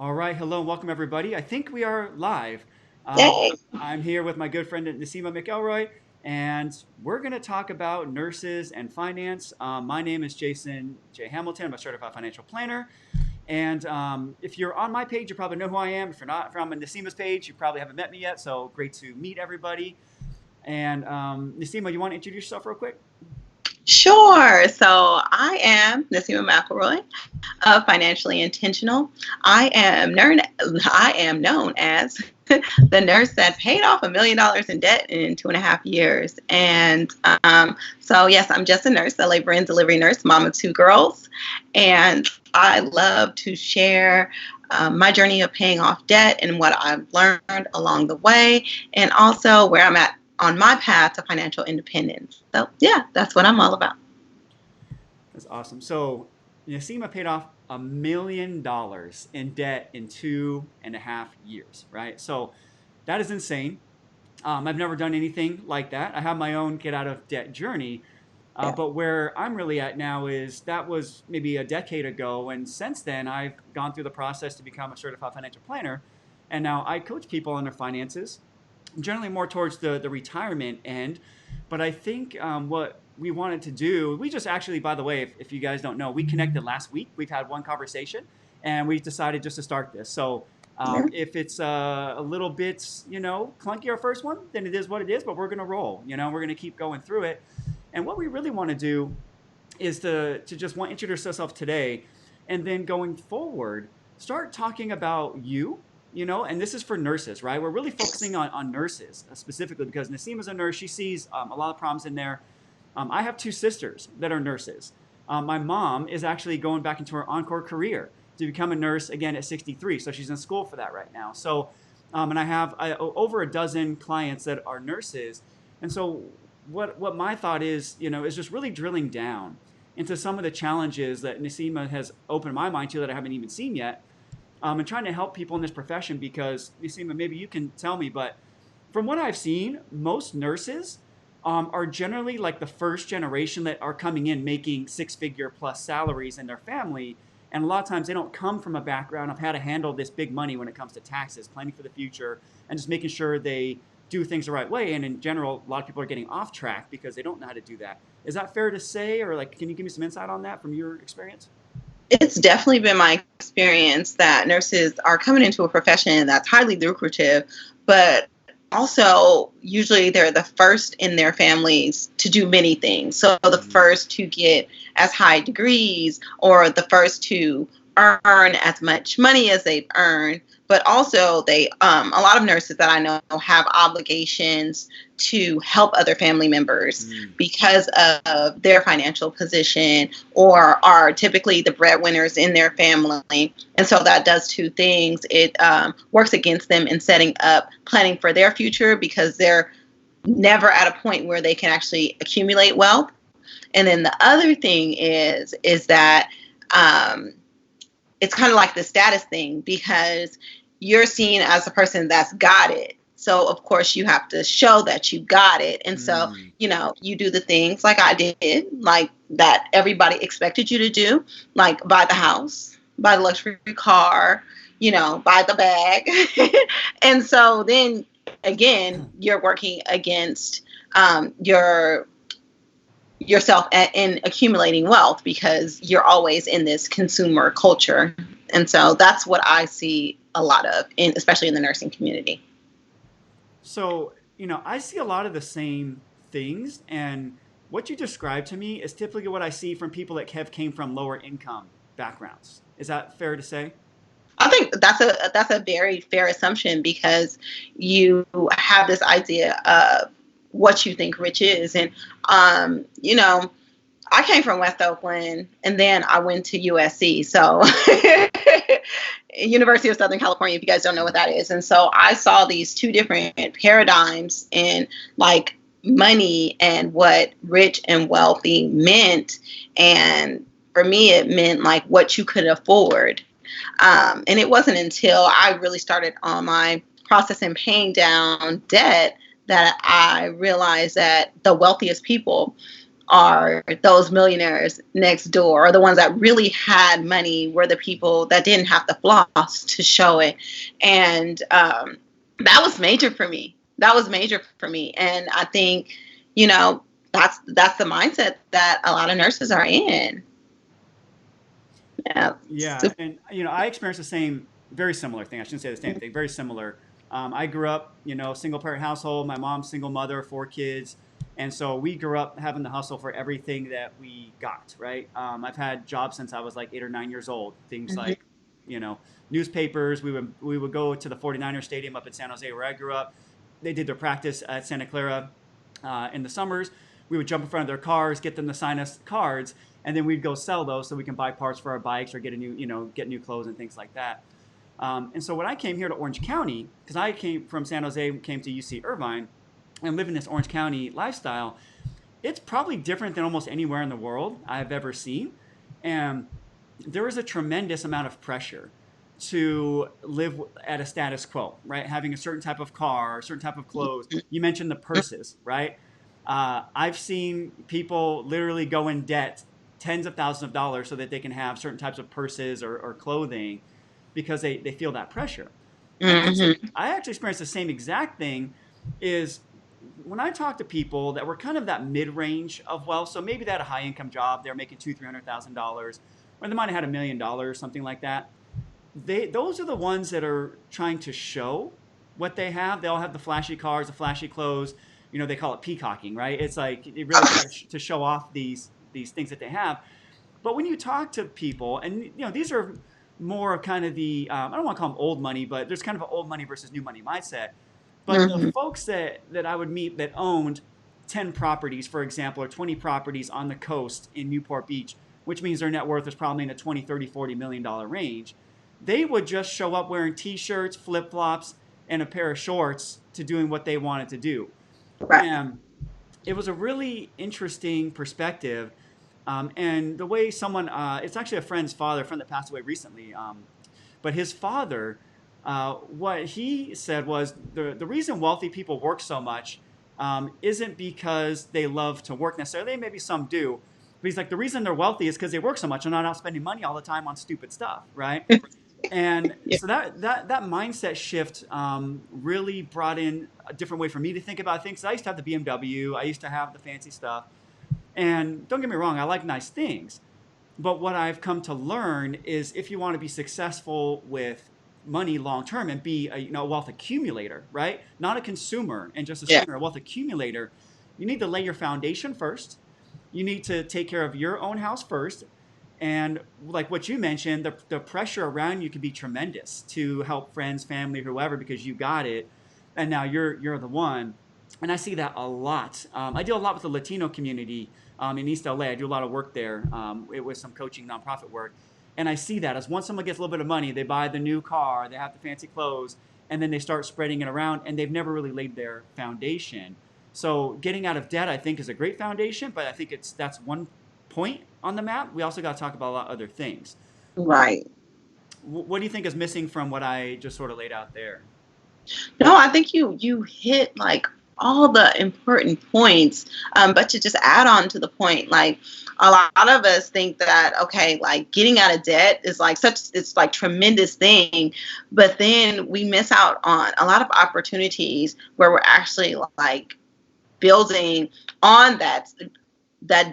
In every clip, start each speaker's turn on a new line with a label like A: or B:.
A: All right, hello and welcome everybody. I think we are live. Um,
B: Yay.
A: I'm here with my good friend Naseema McElroy, and we're going to talk about nurses and finance. My name is Jason J. Hamilton. I'm a certified financial planner. And if you're on my page, you probably know who I am. If you're not, if you're on Naseema's page, you probably haven't met me yet. So great to meet everybody. And Naseema, you want to introduce yourself real quick?
B: Sure. So I am Naseema McElroy of Financially Intentional. I am known as the nurse that paid off $1 million in debt in 2.5 years. And so, yes, I'm just a nurse, a labor and delivery nurse, mom of two girls. And I love to share my journey of paying off debt and what I've learned along the way, and also where I'm at on my path to financial independence. So, yeah, that's what I'm all about.
A: That's awesome. So Naseema paid off $1 million in debt in 2.5 years, right? So that is insane. I've never done anything like that. I have my own get out of debt journey.
B: Yeah.
A: But where I'm really at now is that was maybe a decade ago. And since then, I've gone through the process to become a certified financial planner. And now I coach people on their finances, generally more towards the retirement end. But I think what we wanted to do, we just actually, by the way, if you guys don't know, we connected last week. We've had one conversation and we decided just to start this. So
B: Yeah.
A: if it's a little bit, clunky our first one, then it is what it is, but we're going to roll. We're going to keep going through it. And what we really want to do is to just want to introduce ourselves today, and then going forward, start talking about and this is for nurses, right? We're really focusing on nurses specifically because Naseema's a nurse. She sees a lot of problems in there. I have two sisters that are nurses. My mom is actually going back into her encore career to become a nurse again at 63. So she's in school for that right now. So, and I have over a dozen clients that are nurses. And so what my thought is just really drilling down into some of the challenges that Naseema has opened my mind to that I haven't even seen yet, and trying to help people in this profession because Naseema, maybe you can tell me, but from what I've seen, most nurses are generally like the first generation that are coming in making six-figure plus salaries in their family. And a lot of times they don't come from a background of how to handle this big money when it comes to taxes, planning for the future, and just making sure they do things the right way. And in general, a lot of people are getting off track because they don't know how to do that. Is that fair to say? Or like, can you give me some insight on that from your experience?
B: It's definitely been my experience that nurses are coming into a profession that's highly lucrative, but also usually they're the first in their families to do many things. So the
A: Mm,
B: first to get as high degrees or the first to earn as much money as they've earned, but also they a lot of nurses that I know have obligations to help other family members
A: mm,
B: because of their financial position, or are typically the breadwinners in their family. And so that does two things. It works against them in setting up planning for their future because they're never at a point where they can actually accumulate wealth. And then the other thing is that um, it's kind of like the status thing because you're seen as a person that's got it. So of course you have to show that you got it. And so,
A: mm.
B: you do the things like I did, like that everybody expected you to do, like buy the house, buy the luxury car, buy the bag. And so then again, you're working against your yourself in accumulating wealth because you're always in this consumer culture. And so that's what I see a lot of, especially in the nursing community.
A: So, I see a lot of the same things, and what you described to me is typically what I see from people that have came from lower income backgrounds. Is that fair to say?
B: I think that's a very fair assumption because you have this idea of what you think rich is. And I came from West Oakland and then I went to USC. So University of Southern California, if you guys don't know what that is. And so I saw these two different paradigms in like money and what rich and wealthy meant. And for me, it meant like what you could afford. And it wasn't until I really started on my process in paying down debt that I realized that the wealthiest people are those millionaires next door, or the ones that really had money were the people that didn't have the floss to show it. And that was major for me. That was major for me. And I think, you know, that's the mindset that a lot of nurses are in. Yeah.
A: Yeah, and I experienced the same, very similar thing. I shouldn't say the same thing. Very similar. I grew up, single parent household. My mom's single mother, 4 kids, and so we grew up having the hustle for everything that we got. Right. I've had jobs since I was like 8 or 9 years old. Things
B: Mhm.
A: like, you know, newspapers. We would go to the 49ers stadium up in San Jose where I grew up. They did their practice at Santa Clara in the summers. We would jump in front of their cars, get them to sign us cards, and then we'd go sell those so we can buy parts for our bikes or get a new, get new clothes and things like that. And so when I came here to Orange County, because I came from San Jose, came to UC Irvine, and live in this Orange County lifestyle, it's probably different than almost anywhere in the world I've ever seen. And there is a tremendous amount of pressure to live at a status quo, right? Having a certain type of car, a certain type of clothes. You mentioned the purses, right? I've seen people literally go in debt tens of thousands of dollars so that they can have certain types of purses or clothing because they feel that pressure.
B: Mhm.
A: I actually experienced the same exact thing is when I talk to people that were kind of that mid-range of wealth, so maybe they had a high-income job, they're making $200,000, 300,000, or they might have had $1 million, something like that. Those are the ones that are trying to show what they have. They all have the flashy cars, the flashy clothes. They call it peacocking, right? It's like they really try to show off these things that they have. But when you talk to people, and these are more of kind of the I don't want to call them old money, but there's kind of an old money versus new money mindset. But the
B: Mhm.
A: folks that I would meet that owned 10 properties, for example, or 20 properties on the coast in Newport Beach, which means their net worth is probably in the 20, 30, $40 million range, they would just show up wearing t-shirts, flip-flops, and a pair of shorts to doing what they wanted to do.
B: Right.
A: And it was a really interesting perspective. And the way someone, it's actually a friend's father, a friend that passed away recently. But his father, what he said was the reason wealthy people work so much isn't because they love to work necessarily. Maybe some do. But he's like, the reason they're wealthy is because they work so much and not out spending money all the time on stupid stuff, right? And
B: Yeah.
A: so that mindset shift really brought in a different way for me to think about things. I used to have the BMW, I used to have the fancy stuff, and don't get me wrong, I like nice things. But what I've come to learn is if you want to be successful with money long term and be a wealth accumulator, right? Not a consumer and just a
B: Yeah.
A: spender, a wealth accumulator, you need to lay your foundation first. You need to take care of your own house first. And like what you mentioned, the pressure around you can be tremendous to help friends, family, whoever, because you got it, and now you're the one. And I see that a lot. I deal a lot with the Latino community in East LA. I do a lot of work there. It was some coaching nonprofit work, and I see that as once someone gets a little bit of money, they buy the new car, they have the fancy clothes, and then they start spreading it around, and they've never really laid their foundation. So getting out of debt, I think, is a great foundation, but I think that's one point on the map. We also got to talk about a lot of other things. Um,
B: Right.
A: what do you think is missing from what I just sort of laid out there?
B: No, I think you hit like all the important points. But to just add on to the point, like a lot of us think that okay, like getting out of debt is like such it's like tremendous thing, but then we miss out on a lot of opportunities where we're actually like building on that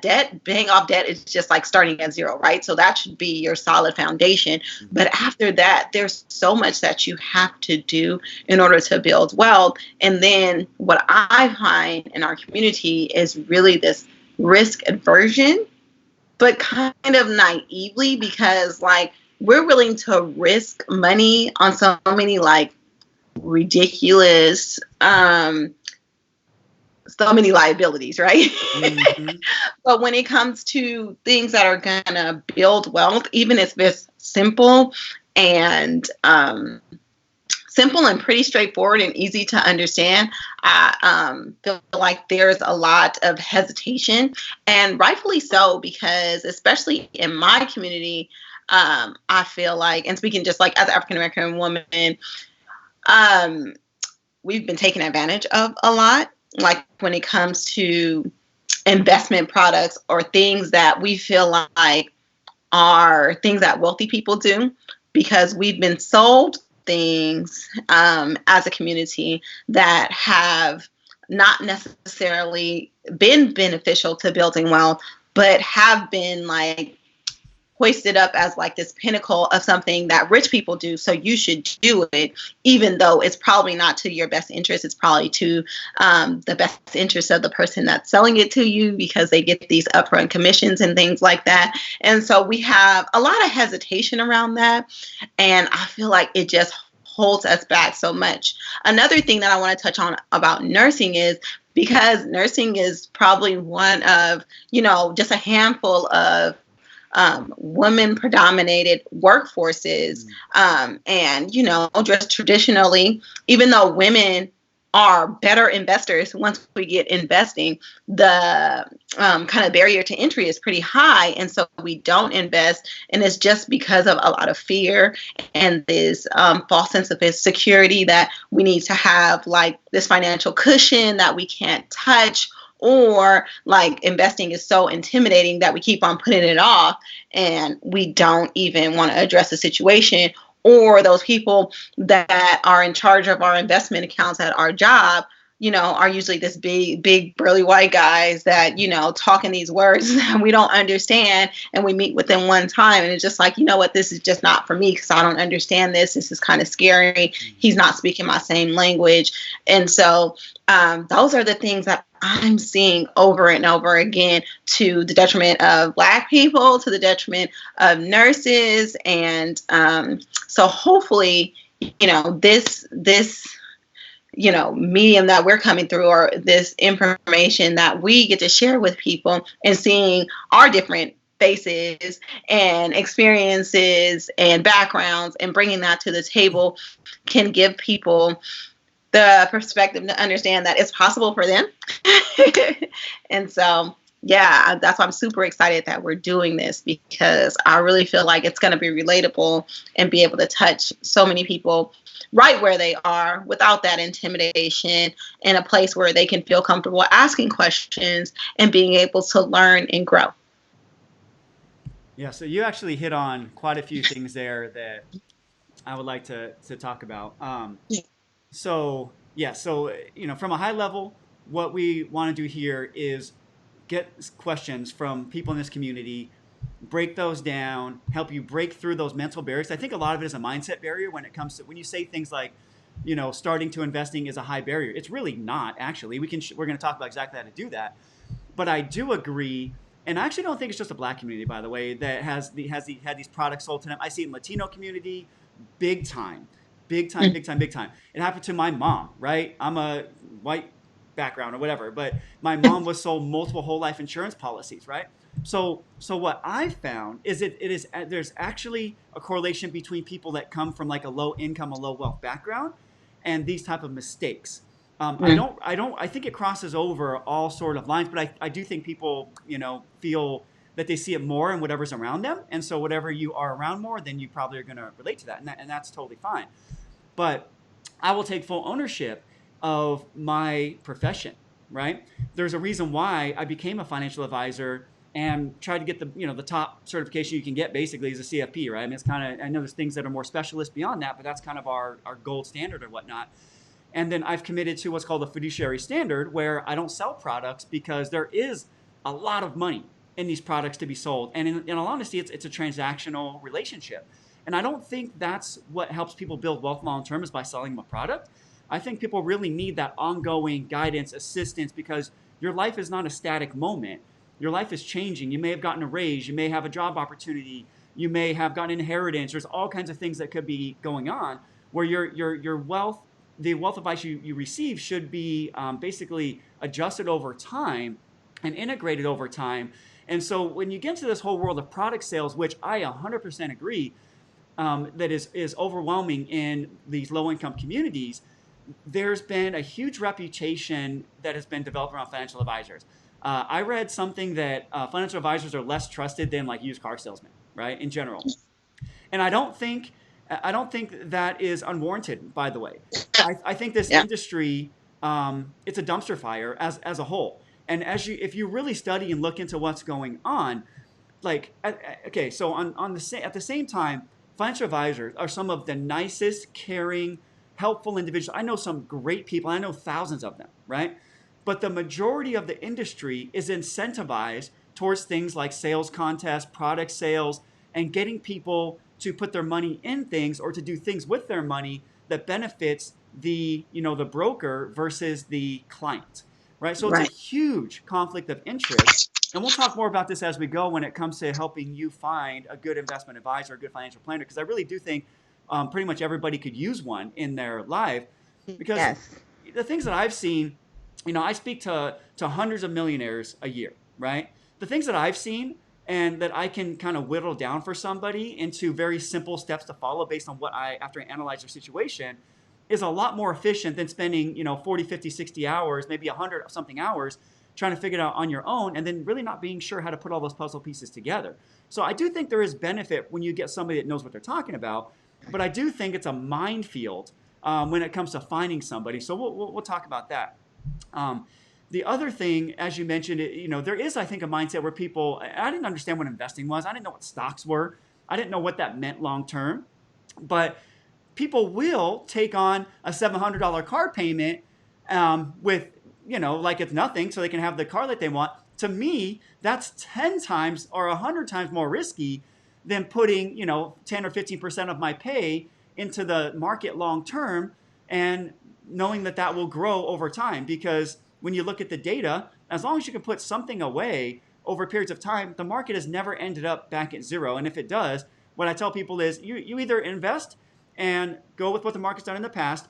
B: debt, paying off debt is just like starting at zero, right? So that should be your solid foundation.
A: Mm-hmm.
B: But after that, there's so much that you have to do in order to build wealth. And then what I find in our community is really this risk aversion, but kind of naively because like we're willing to risk money on so many like ridiculous so many liabilities, right?
A: Mm-hmm.
B: But when it comes to things that are going to build wealth, even if it's and simple and pretty straightforward and easy to understand, I feel like there's a lot of hesitation, and rightfully so, because especially in my community, I feel like, and speaking just like as an African American woman, um, we've been taken advantage of a lot. Like when it comes to investment products or things that we feel like are things that wealthy people do, because we've been sold things as a community that have not necessarily been beneficial to building wealth, but have been like hoisted up as like this pinnacle of something that rich people do. So you should do it, even though it's probably not to your best interest. It's probably to the best interest of the person that's selling it to you, because they get these upfront commissions and things like that. And so we have a lot of hesitation around that. And I feel like it just holds us back so much. Another thing that I want to touch on about nursing is, because nursing is probably one of, just a handful of women predominated workforces. And, just traditionally, even though women are better investors, once we get investing, the kind of barrier to entry is pretty high. And so we don't invest. And it's just because of a lot of fear and this false sense of insecurity that we need to have like this financial cushion that we can't touch, or like investing is so intimidating that we keep on putting it off and we don't even want to address the situation. Or those people that are in charge of our investment accounts at our job, are usually this big burly white guys that, talking these words that we don't understand. And we meet with them one time and it's just like, what, this is just not for me because I don't understand this. This is kind of scary. He's not speaking my same language. And so those are the things that I'm seeing over and over again, to the detriment of Black people, to the detriment of nurses. And so hopefully, this medium that we're coming through, or this information that we get to share with people, and seeing our different faces and experiences and backgrounds and bringing that to the table, can give people the perspective to understand that it's possible for them. And so, yeah, that's why I'm super excited that we're doing this, because I really feel like it's going to be relatable and be able to touch so many people right where they are, without that intimidation, in a place where they can feel comfortable asking questions and being able to learn and grow.
A: Yeah, so you actually hit on quite a few things there that I would like to talk about. So yeah, so from a high level, what we want to do here is get questions from people in this community, break those down, help you break through those mental barriers. I think a lot of it is a mindset barrier when it comes to when you say things like, starting to investing is a high barrier. It's really not, actually. We're going to talk about exactly how to do that. But I do agree, and I actually don't think it's just a Black community, by the way, that had these products sold to them. I see it in Latino community, big time, big time, big time, big time. It happened to my mom, right? I'm a white background or whatever, but my mom was sold multiple whole life insurance policies, right? So what I found is there's actually a correlation between people that come from like a low income, a low wealth background, and these type of mistakes. I think it crosses over all sort of lines, but I do think people, feel that they see it more in whatever's around them. And so whatever you are around more, then you probably are going to relate to that. And that's totally fine. But I will take full ownership of my profession, right? There's a reason why I became a financial advisor and tried to get the top certification you can get, basically, as a CFP, right? I mean, it's kind of, I know there's things that are more specialist beyond that, but that's kind of our gold standard or whatnot. And then I've committed to what's called a fiduciary standard, where I don't sell products because there is a lot of money in these products to be sold. And in all honesty, it's a transactional relationship. And I don't think that's what helps people build wealth long term, is by selling them a product. I think people really need that ongoing guidance, assistance, because your life is not a static moment. Your life is changing. You may have gotten a raise. You may have a job opportunity. You may have gotten inheritance. There's all kinds of things that could be going on where your wealth, the wealth advice you receive, should be basically adjusted over time and integrated over time. And so when you get into this whole world of product sales, which I 100% agree, that is overwhelming in these low-income communities, there's been a huge reputation that has been developed around financial advisors. I read something that financial advisors are less trusted than like used car salesmen, right, in general. And I don't think that is unwarranted, by the way. I think this
B: Yeah.
A: industry, it's a dumpster fire as a whole. And if you really study and look into what's going on, like, okay, so at the same time, financial advisors are some of the nicest, caring, helpful individuals. I know some great people. I know thousands of them, right? But the majority of the industry is incentivized towards things like sales contests, product sales, and getting people to put their money in things or to do things with their money that benefits the broker versus the client, right? So it's a
B: Right.
A: huge conflict of interest. And we'll talk more about this as we go when it comes to helping you find a good investment advisor, a good financial planner, because I really do think pretty much everybody could use one in their life. Because
B: Yes.
A: the things that I've seen, I speak to hundreds of millionaires a year, right? The things that I've seen and that I can kind of whittle down for somebody into very simple steps to follow based on after I analyze their situation, is a lot more efficient than spending, 40, 50, 60 hours, maybe 100 something hours trying to figure it out on your own and then really not being sure how to put all those puzzle pieces together. So I do think there is benefit when you get somebody that knows what they're talking about, but I do think it's a minefield when it comes to finding somebody. So we'll talk about that. Um, the other thing, as you mentioned, there is, I think, a mindset where I didn't understand what investing was. I didn't know what stocks were. I didn't know what that meant long term. But people will take on a $700 car payment with, like it's nothing, so they can have the car that they want. To me, that's 10 times or 100 times more risky than putting, 10 or 15% of my pay into the market long term and knowing that that will grow over time. Because when you look at the data, as long as you can put something away over periods of time, the market has never ended up back at zero. And if it does, what I tell people is you either invest and go with what the market's done in the past.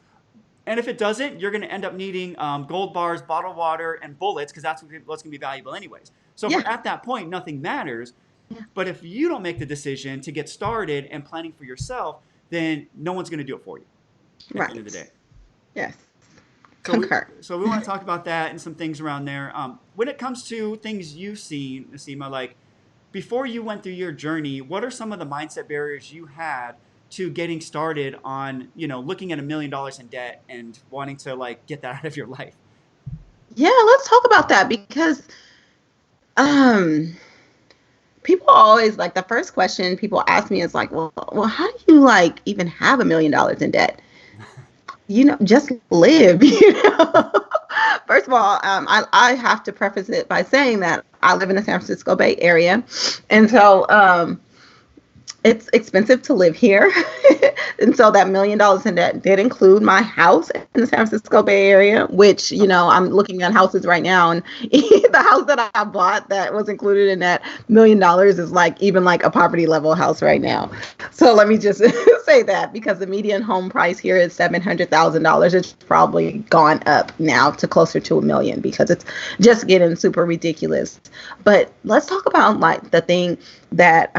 A: And if it doesn't, you're going to end up needing gold bars, bottled water, and bullets because that's what's going to be valuable anyways. So
B: Yeah.
A: at that point, nothing matters.
B: Yeah.
A: But if you don't make the decision to get started and planning for yourself, then no one's going to do it for you at the end of the
B: Right.
A: day.
B: Yes.
A: So we,
B: Concur.
A: so we want to talk about that and some things around there. When it comes to things you've seen, Naseema, like before you went through your journey, what are some of the mindset barriers you had to getting started on, looking at $1 million in debt and wanting to like get that out of your life?
B: Yeah, let's talk about that because um people always like the first question people ask me is like, well, how do you like even have $1 million in debt? Just live. First of all, I have to preface it by saying that I live in the San Francisco Bay Area, and so it's expensive to live here. And so that $1 million in debt did include my house in the San Francisco Bay Area, which, I'm looking at houses right now. And the house that I bought that was included in that $1 million is even like a poverty level house right now. So let me just say that because the median home price here is $700,000. It's probably gone up now to closer to $1 million because it's just getting super ridiculous. But let's talk about like the thing that,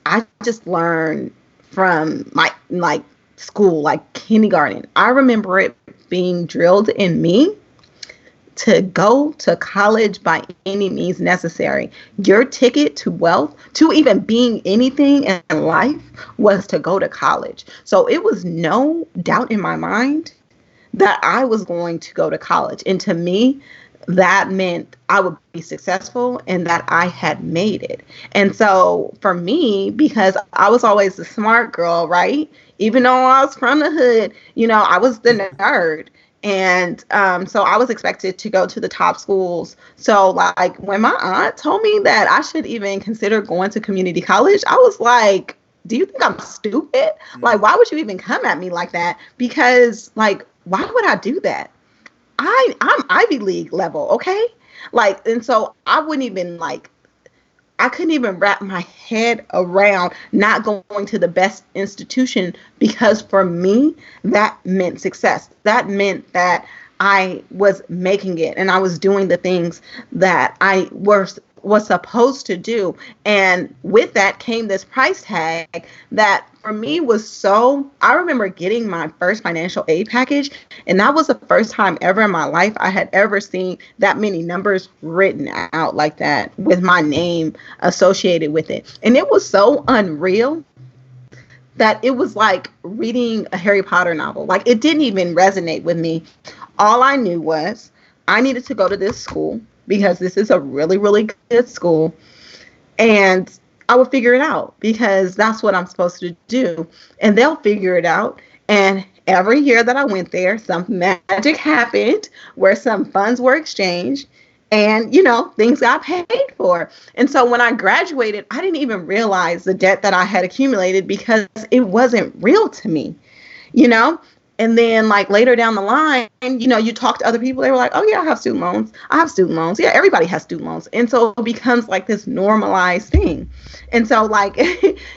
B: I just learned from my school, like kindergarten. I remember it being drilled in me to go to college by any means necessary. Your ticket to wealth, to even being anything in life, was to go to college. So it was no doubt in my mind that I was going to go to college. And to me, that meant I would be successful and that I had made it. And so for me, because I was always the smart girl, right? Even though I was from the hood, I was the nerd. And so I was expected to go to the top schools. So like when my aunt told me that I should even consider going to community college, I was like, do you think I'm stupid? Like, why would you even come at me like that? Because like, why would I do that? I'm Ivy League level, okay? Like, and so I wouldn't even I couldn't even wrap my head around not going to the best institution because for me, that meant success. That meant that I was making it and I was doing the things that I was supposed to do. And with that came this price tag that for me I remember getting my first financial aid package. And that was the first time ever in my life I had ever seen that many numbers written out like that with my name associated with it. And it was so unreal that it was like reading a Harry Potter novel. Like it didn't even resonate with me. All I knew was I needed to go to this school because this is a really, really good school. And I would figure it out because that's what I'm supposed to do. And they'll figure it out. And every year that I went there, some magic happened where some funds were exchanged and, things got paid for. And so when I graduated, I didn't even realize the debt that I had accumulated because it wasn't real to me, you know? And then like later down the line, you talk to other people, they were like, oh yeah, I have student loans. I have student loans. Yeah, everybody has student loans. And so it becomes like this normalized thing. And so like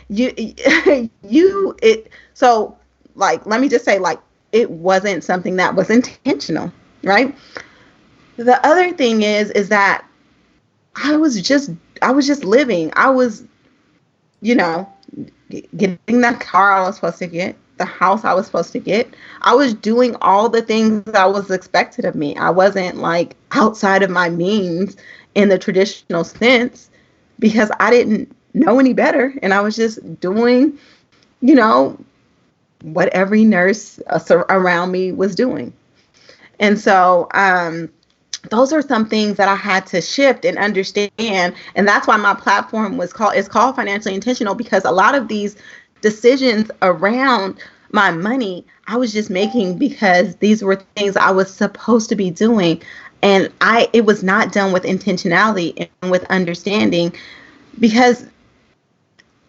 B: you so like let me just say like it wasn't something that was intentional, right? The other thing is that I was just I was just living. I was, you know, getting that car I was supposed to get, the house I was supposed to get. I was doing all the things that was expected of me. I wasn't like outside of my means in the traditional sense because I didn't know any better. And I was just doing, you know, what every nurse around me was doing. And so, those are some things that I had to shift and understand. And that's why my platform is called Financially Intentional, because a lot of these decisions around my money, I was just making because these were things I was supposed to be doing. And it was not done with intentionality and with understanding because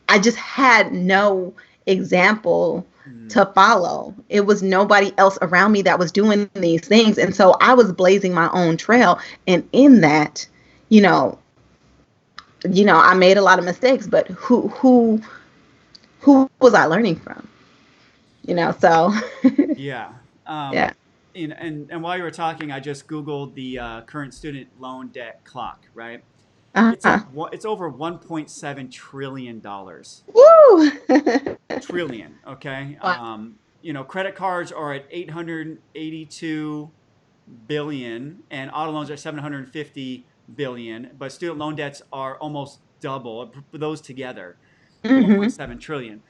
B: I just had no example to follow. It was nobody else around me that was doing these things. And so I was blazing my own trail. And in that, you know, I made a lot of mistakes, but who was I learning from? So
A: Yeah.
B: yeah.
A: And while you were talking, I just Googled the current student loan debt clock, right?
B: Uh-huh.
A: It's over 1.7 trillion dollars.
B: Woo!
A: Trillion, okay?
B: Wow.
A: Credit cards are at 882 billion and auto loans are 750 billion, but student loan debts are almost double those together,
B: Mm-hmm.
A: 1.7 trillion.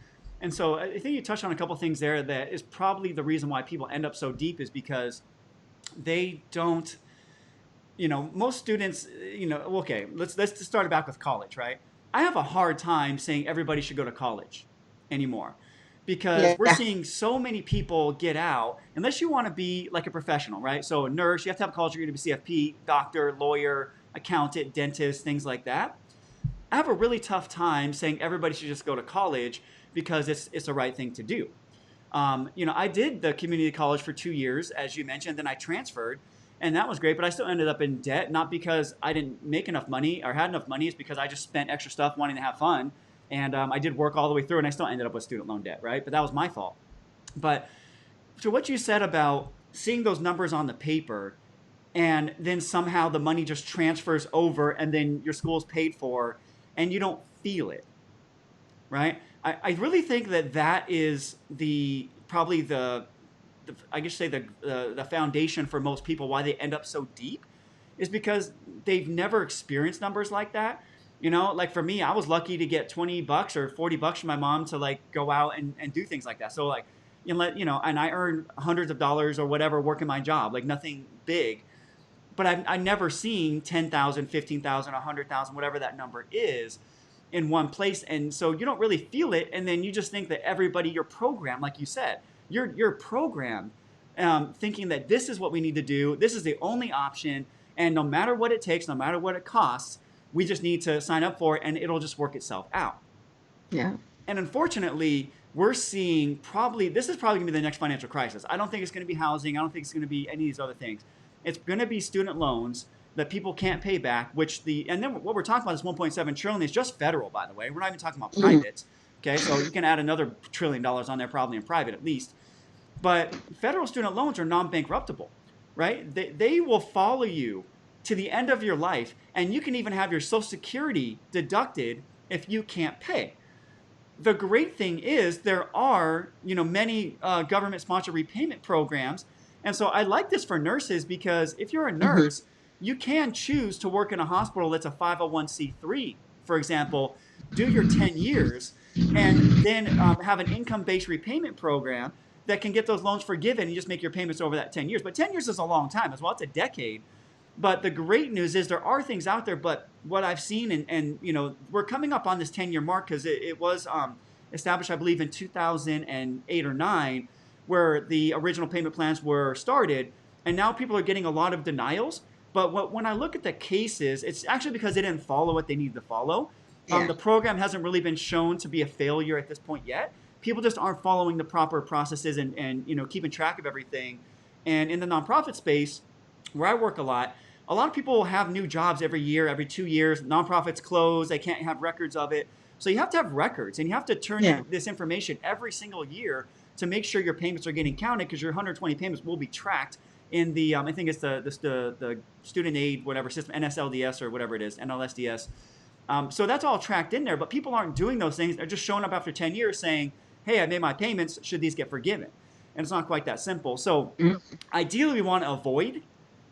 A: And so I think you touched on a couple things there that is probably the reason why people end up so deep is because they don't, most students, okay, let's just start back with college, right? I have a hard time saying everybody should go to college anymore because we're
B: Yeah.
A: seeing so many people get out unless you want to be like a professional, right? So a nurse, you have to have a college degree to be CFP, doctor, lawyer, accountant, dentist, things like that. I have a really tough time saying everybody should just go to college because it's the right thing to do. I did the community college for 2 years, as you mentioned, then I transferred, and that was great. But I still ended up in debt, not because I didn't make enough money or had enough money. It's because I just spent extra stuff wanting to have fun, and I did work all the way through, and I still ended up with student loan debt, right? But that was my fault. But to what you said about seeing those numbers on the paper, and then somehow the money just transfers over, and then your school's paid for, and you don't feel it, right? I really think that is probably the I guess say the foundation for most people why they end up so deep is because they've never experienced numbers like that. Like for me, I was lucky to get $20 or $40 from my mom to like go out and do things like that. So like, and I earned hundreds of dollars or whatever working my job, like nothing big. But I've never seen 10,000, 15,000, 100,000, whatever that number is in one place. And so you don't really feel it. And then you just think that everybody, you're programmed, like you said, you're programmed thinking that this is what we need to do. This is the only option. And no matter what it takes, no matter what it costs, we just need to sign up for it and it'll just work itself out.
B: Yeah.
A: And unfortunately, we're seeing this is probably going to be the next financial crisis. I don't think it's going to be housing. I don't think it's going to be any of these other things. It's going to be student loans that people can't pay back, and then what we're talking about, this 1.7 trillion is just federal, by the way. We're not even talking about
B: Mm-hmm.
A: privates. Okay, so you can add another $1 trillion on there, probably in private at least. But federal student loans are non-bankruptable, right? They will follow you to the end of your life, and you can even have your Social Security deducted if you can't pay. The great thing is there are many government-sponsored repayment programs, and so I like this for nurses because if you're a
B: Mm-hmm.
A: nurse, you can choose to work in a hospital that's a 501c3, for example, do your 10 years, and then have an income-based repayment program that can get those loans forgiven and just make your payments over that 10 years. But 10 years is a long time as well. It's a decade. But the great news is there are things out there. But what I've seen, and we're coming up on this 10-year mark because it was established, I believe, in 2008 or 9, where the original payment plans were started. And now people are getting a lot of denials. But when I look at the cases, it's actually because they didn't follow what they needed to follow.
B: Yeah.
A: The program hasn't really been shown to be a failure at this point yet. People just aren't following the proper processes and keeping track of everything. And in the nonprofit space, where I work a lot of people have new jobs every year, every 2 years. Nonprofits close; they can't have records of it. So you have to have records, and you have to turn
B: Yeah.
A: in this information every single year to make sure your payments are getting counted, because your 120 payments will be tracked in the I think it's the student aid whatever system, NSLDS or whatever it is, NLSDS. So that's all tracked in there, but people aren't doing those things. They're just showing up after 10 years saying, hey, I made my payments. Should these get forgiven? And it's not quite that simple. So
B: Mhm.
A: ideally, we want to avoid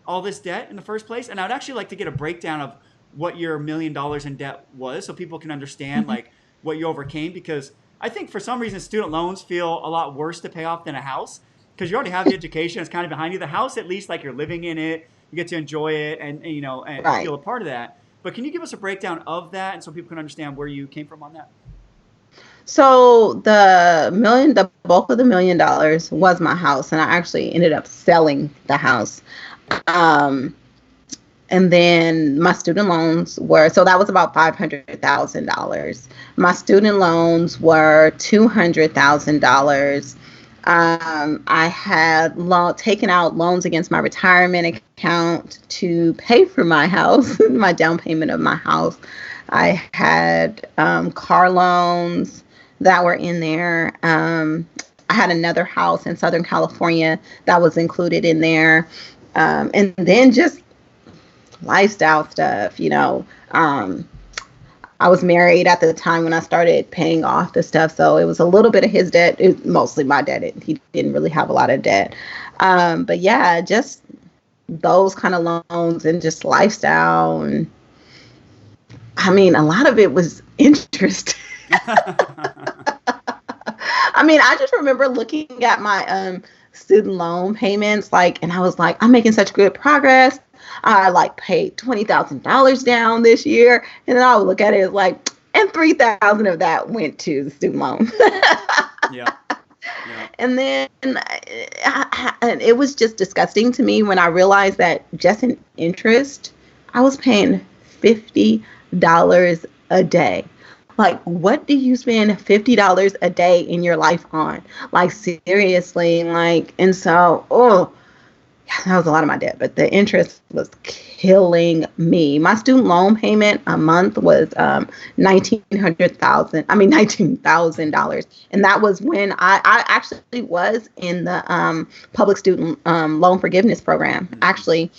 A: all this debt in the first place. And I would actually like to get a breakdown of what your $1 million in debt was, so people can understand
B: Mhm.
A: like what you overcame. Because I think for some reason student loans feel a lot worse to pay off than a house, because you already have the education. It's kind of behind you. The house, at least, like, you're living in it. You get to enjoy it and
B: Right.
A: feel a part of that. But can you give us a breakdown of that, and so people can understand where you came from on that?
B: So the bulk of the $1 million was my house, and I actually ended up selling the house. Um, and then my student loans were, so that was about $500,000. My student loans were $200,000. I had taken out loans against my retirement account to pay for my house, my down payment of my house. I had car loans that were in there. I had another house in Southern California that was included in there. And then just lifestyle stuff. I was married at the time when I started paying off the stuff, so it was a little bit of his debt. It was mostly my debt. He didn't really have a lot of debt. But yeah, just those kind of loans and just lifestyle. And I mean, a lot of it was interest. I mean, I just remember looking at my student loan payments, like, and I was like, I'm making such good progress. I like paid $20,000 down this year, and then I would look at it as like, and 3,000 of that went to the student loan.
A: Yeah. Yeah.
B: And then and it was just disgusting to me when I realized that just in interest, I was paying $50 a day. Like, what do you spend $50 a day in your life on? Like, seriously, like, and so, that was a lot of my debt, but the interest was killing me. My student loan payment a month was $19,000, and that was when I actually was in the public student loan forgiveness program.
A: Mm-hmm.
B: Actually,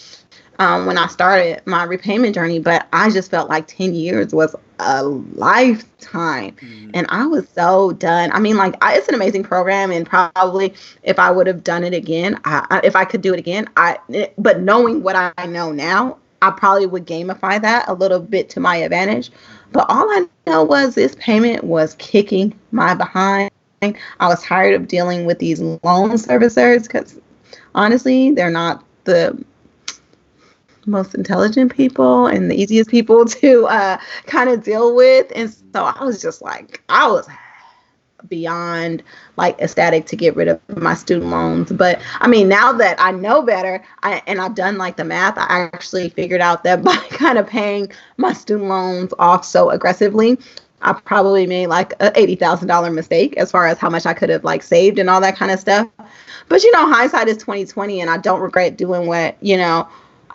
B: when I started my repayment journey, but I just felt like 10 years was a lifetime.
A: Mm-hmm.
B: And I was so done. I mean, like, it's an amazing program, and probably if I would have done it again, if I could do it again, but knowing what I know now, I probably would gamify that a little bit to my advantage. But all I know was this payment was kicking my behind. I was tired of dealing with these loan servicers, because honestly, they're not the most intelligent people and the easiest people to kind of deal with. And so I was just like, I was beyond like ecstatic to get rid of my student loans. But I mean, now that I know better, and I've done like the math, I actually figured out that by kind of paying my student loans off so aggressively, I probably made like a $80,000 mistake as far as how much I could have like saved and all that kind of stuff. But hindsight is 2020, and I don't regret doing what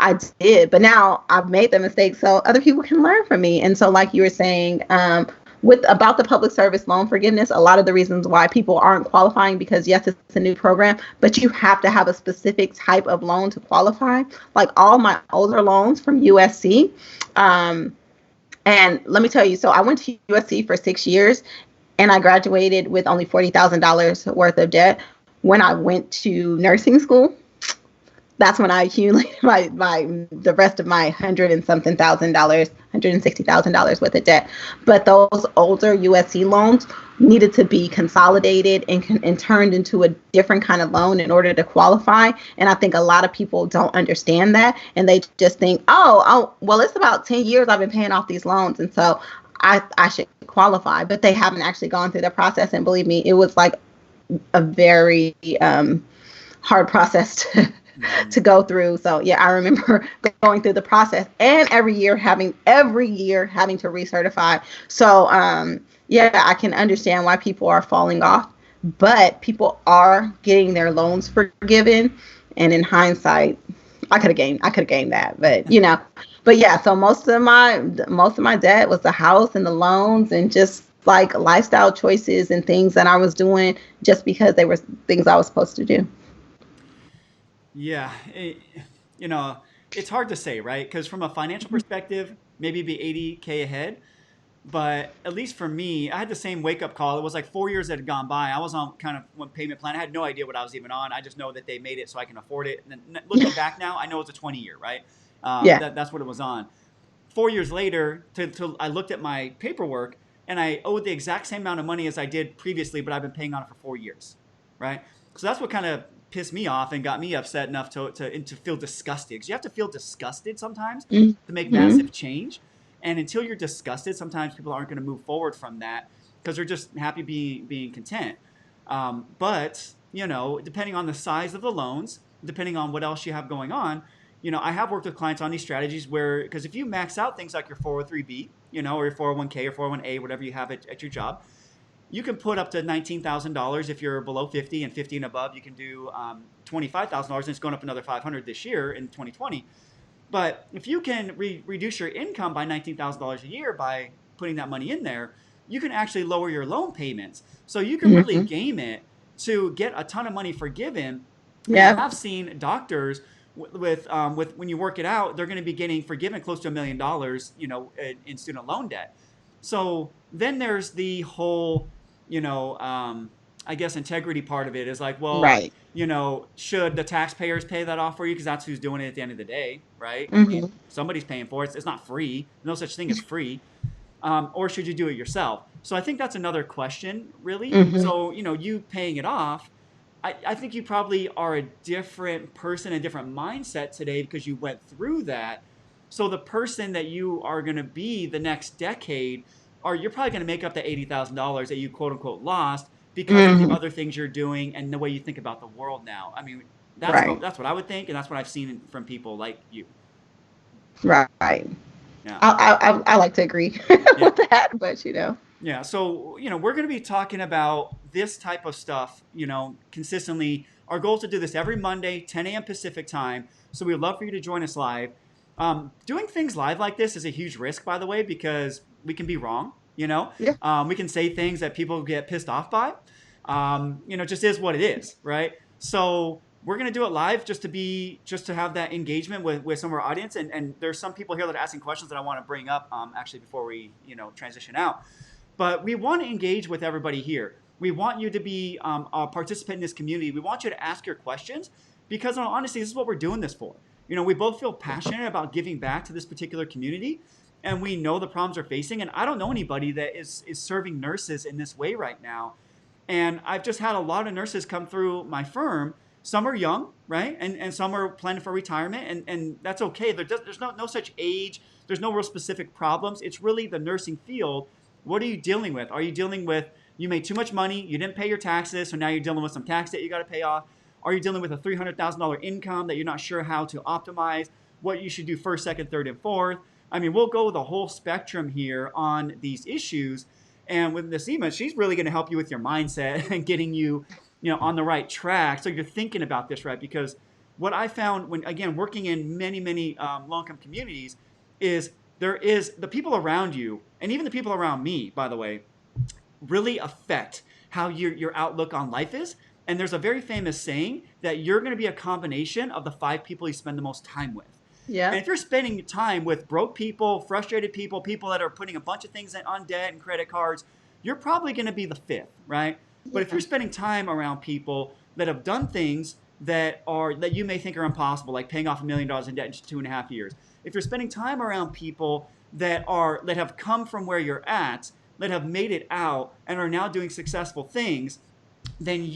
B: I did. But now I've made the mistake so other people can learn from me. And so, like you were saying, about the public service loan forgiveness, a lot of the reasons why people aren't qualifying, because yes, it's a new program, but you have to have a specific type of loan to qualify. Like all my older loans from USC, and let me tell you, so I went to USC for 6 years, and I graduated with only $40,000 worth of debt. When I went to nursing school, that's when I accumulated the rest of my hundred and something thousand dollars, $160,000 worth of debt. But those older USC loans needed to be consolidated and turned into a different kind of loan in order to qualify. And I think a lot of people don't understand that, and they just think, well, it's about 10 years I've been paying off these loans, and so I should qualify. But they haven't actually gone through the process, and believe me, it was like a very hard process to go through. So yeah, I remember going through the process, and every year having to recertify. So yeah, I can understand why people are falling off, but people are getting their loans forgiven. And in hindsight, I could have gained that, but but yeah. So most of my debt was the house and the loans, and just like lifestyle choices and things that I was doing just because they were things I was supposed to do.
A: Yeah, you know, it's hard to say, right? Because from a financial perspective, maybe be 80K ahead. But at least for me, I had the same wake up call. It was like 4 years that had gone by. I was on kind of one payment plan. I had no idea what I was even on. I just know that they made it so I can afford it. And then looking back now, I know it's a 20-year, right?
B: Yeah.
A: That's what it was on. 4 years later, I looked at my paperwork and I owed the exact same amount of money as I did previously, but I've been paying on it for 4 years, right? So that's what kind of pissed me off and got me upset enough to feel disgusted. Because you have to feel disgusted sometimes to make
B: Mm-hmm.
A: massive change. And until you're disgusted, sometimes people aren't going to move forward from that because they're just happy being content. But depending on the size of the loans, depending on what else you have going on, I have worked with clients on these strategies where, because if you max out things like your 403b, or your 401k or 401a, whatever you have at your job, you can put up to $19,000 if you're below 50, and 50 and above, you can do $25,000, and it's going up another 500 this year in 2020. But if you can reduce your income by $19,000 a year by putting that money in there, you can actually lower your loan payments. So you can really
B: Mm-hmm.
A: game it to get a ton of money forgiven. And I
B: Yeah.
A: have seen doctors with when you work it out, they're going to be getting forgiven close to $1 million, in student loan debt. So then there's the whole, you know, um, I guess integrity part of it is like, well,
B: Right.
A: should the taxpayers pay that off for you? Because that's who's doing it at the end of the day, right? I mean,
B: Mm-hmm.
A: somebody's paying for it. It's not free. No such thing as free. Or should you do it yourself? So I think that's another question, really.
B: Mm-hmm.
A: So, you paying it off, I think you probably are a different person, a different mindset today because you went through that. So the person that you are going to be the next decade, you're probably going to make up the $80,000 that you quote unquote lost because of the
B: Mm-hmm.
A: other things you're doing and the way you think about the world now. I mean,
B: Right.
A: that's what I would think, and that's what I've seen from people like you.
B: Right. I
A: Yeah.
B: I like to agree
A: Yeah.
B: with that, but
A: Yeah, so we're going to be talking about this type of stuff, consistently. Our goal is to do this every Monday, 10 a.m. Pacific time. So we'd love for you to join us live. Doing things live like this is a huge risk, by the way, because we can be wrong.
B: Yeah.
A: We can say things that people get pissed off by. Just is what it is, right? So we're gonna do it live just to have that engagement with some of our audience. And there's some people here that are asking questions that I want to bring up actually before we transition out. But we want to engage with everybody here. We want you to be a participant in this community. We want you to ask your questions because, honestly, this is what we're doing this for. We both feel passionate about giving back to this particular community, and we know the problems they're facing. And I don't know anybody that is serving nurses in this way right now. And I've just had a lot of nurses come through my firm. Some are young, right? And some are planning for retirement, and that's okay. There's no such age. There's no real specific problems. It's really the nursing field. What are you dealing with? Are you dealing with you made too much money, you didn't pay your taxes, so now you're dealing with some tax that you got to pay off? Are you dealing with a $300,000 income that you're not sure how to optimize? What you should do first, second, third, and fourth? I mean, we'll go the whole spectrum here on these issues. And with Naseema, she's really going to help you with your mindset and getting you, on the right track. So you're thinking about this right, because what I found when again working in many low-income communities is there is the people around you, and even the people around me, by the way, really affect how your outlook on life is. And there's a very famous saying that you're going to be a combination of the 5 people you spend the most time with.
B: Yeah.
A: And if you're spending time with broke people, frustrated people, people that are putting a bunch of things on debt and credit cards, you're probably going to be the fifth, right? But if
B: Yeah.
A: you're spending time around people that have done things that you may think are impossible, like paying off $1 million in debt in 2.5 years. If you're spending time around people that have come from where you're at, that have made it out and are now doing successful things, then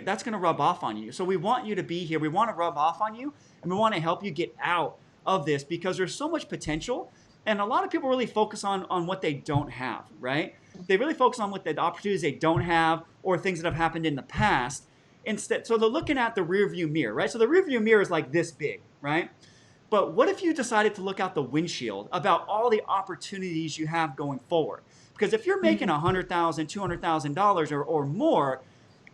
A: that's going to rub off on you. So we want you to be here. We want to rub off on you, and we want to help you get out of this because there's so much potential. And a lot of people really focus on what they don't have, right? They really focus on what the opportunities they don't have or things that have happened in the past. Instead, so they're looking at the rear view mirror, right? So the rear view mirror is like this big, right? But what if you decided to look out the windshield about all the opportunities you have going forward? Because if you're making $100,000, $200,000 or more,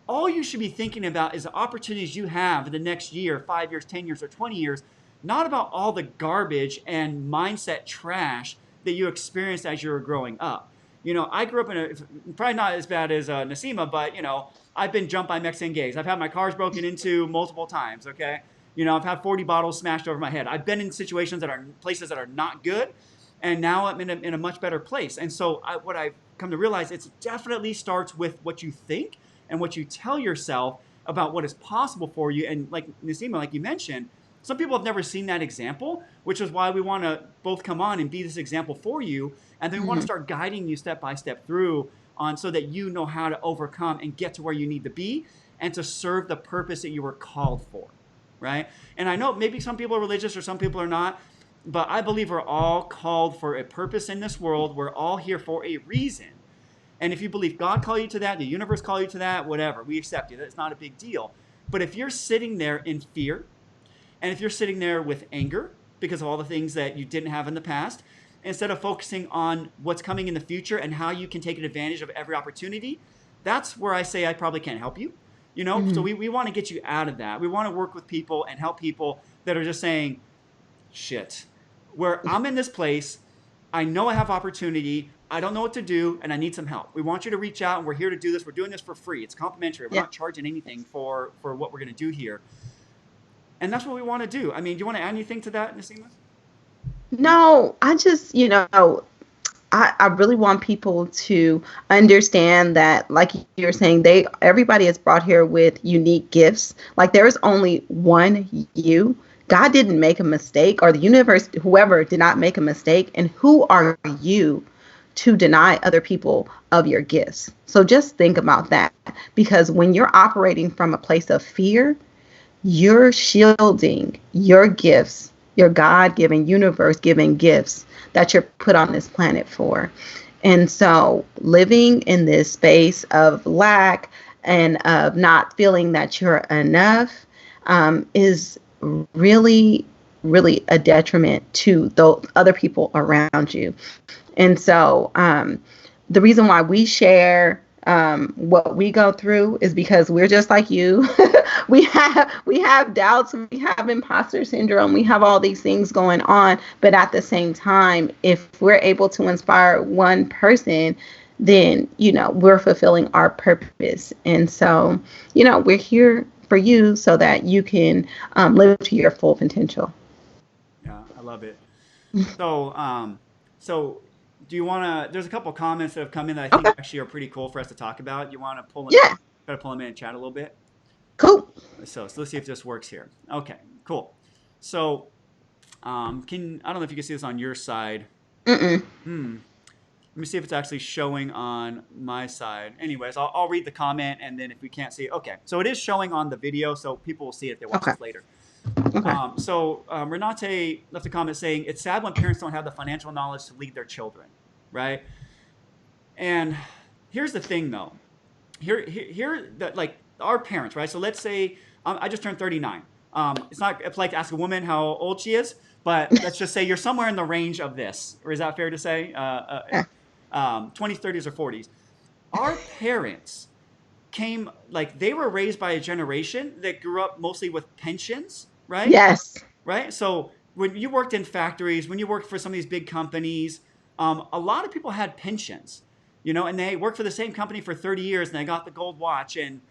A: all you should be thinking about is the opportunities you have in the next year, 5 years, 10 years, or 20 years, not about all the garbage and mindset trash that you experienced as you were growing up. I grew up probably not as bad as Naseema, but, I've been jumped by Mexican gays. I've had my cars broken into multiple times, okay? I've had 40 bottles smashed over my head. I've been in situations places that are not good, and now I'm in a much better place. And so what I've come to realize, it definitely starts with what you think and what you tell yourself about what is possible for you. And like Naseema, like you mentioned, some people have never seen that example, which is why we want to both come on and be this example for you. And then we want to start guiding you step by step through so that you know how to overcome and get to where you need to be and to serve the purpose that you were called for, right? And I know maybe some people are religious or some people are not, but I believe we're all called for a purpose in this world. We're all here for a reason. And if you believe God called you to that, the universe called you to that, whatever, we accept you. That's not a big deal. But if you're sitting there in fear, and if you're sitting there with anger because of all the things that you didn't have in the past, instead of focusing on what's coming in the future and how you can take advantage of every opportunity, that's where I say I probably can't help you. So we want to get you out of that. We want to work with people and help people that are just saying, shit, where I'm in this place, I know I have opportunity, I don't know what to do, and I need some help. We want you to reach out, and we're here to do this. We're doing this for free. It's complimentary. We're not charging anything for what we're going to do here. And that's what we want to do. I mean, do you want to add anything to that, Naseema?
B: No, I just, I really want people to understand that, like you're saying, everybody is brought here with unique gifts. Like there is only one you. God didn't make a mistake, or the universe, whoever did not make a mistake. And who are you to deny other people of your gifts? So just think about that, because when you're operating from a place of fear, you're shielding your gifts, your God-given, universe-given gifts that you're put on this planet for. And so living in this space of lack and of not feeling that you're enough is really, really a detriment to those other people around you. And so the reason why we share what we go through is because we're just like you. we have doubts, we have imposter syndrome, we have all these things going on. But at the same time, if we're able to inspire one person, then, we're fulfilling our purpose. And so, we're here for you so that you can live to your full potential.
A: Yeah, I love it. So do you want to? There's a couple of comments that have come in that I think
B: Okay.
A: actually are pretty cool for us to talk about. You want to
B: Yeah.
A: try to pull them in and chat a little bit?
B: Cool.
A: So let's see if this works here. Okay, cool. So I don't know if you can see this on your side.
B: Mm-mm.
A: Let me see if it's actually showing on my side. Anyways, I'll read the comment, and then if we can't see it, okay. So it is showing on the video, so people will see it if they watch
B: Okay.
A: this later.
B: Okay.
A: Renate left a comment saying, it's sad when parents don't have the financial knowledge to lead their children, right? And here's the thing, though. Like our parents, right? So let's say I just turned 39. It's not polite to ask a woman how old she is, but let's just say you're somewhere in the range of this. Or is that fair to say? 20s, 30s, or 40s. Our parents they were raised by a generation that grew up mostly with pensions, right?
B: Yes.
A: Right? So when you worked in factories, when you worked for some of these big companies, a lot of people had pensions, and they worked for the same company for 30 years and they got the gold watch and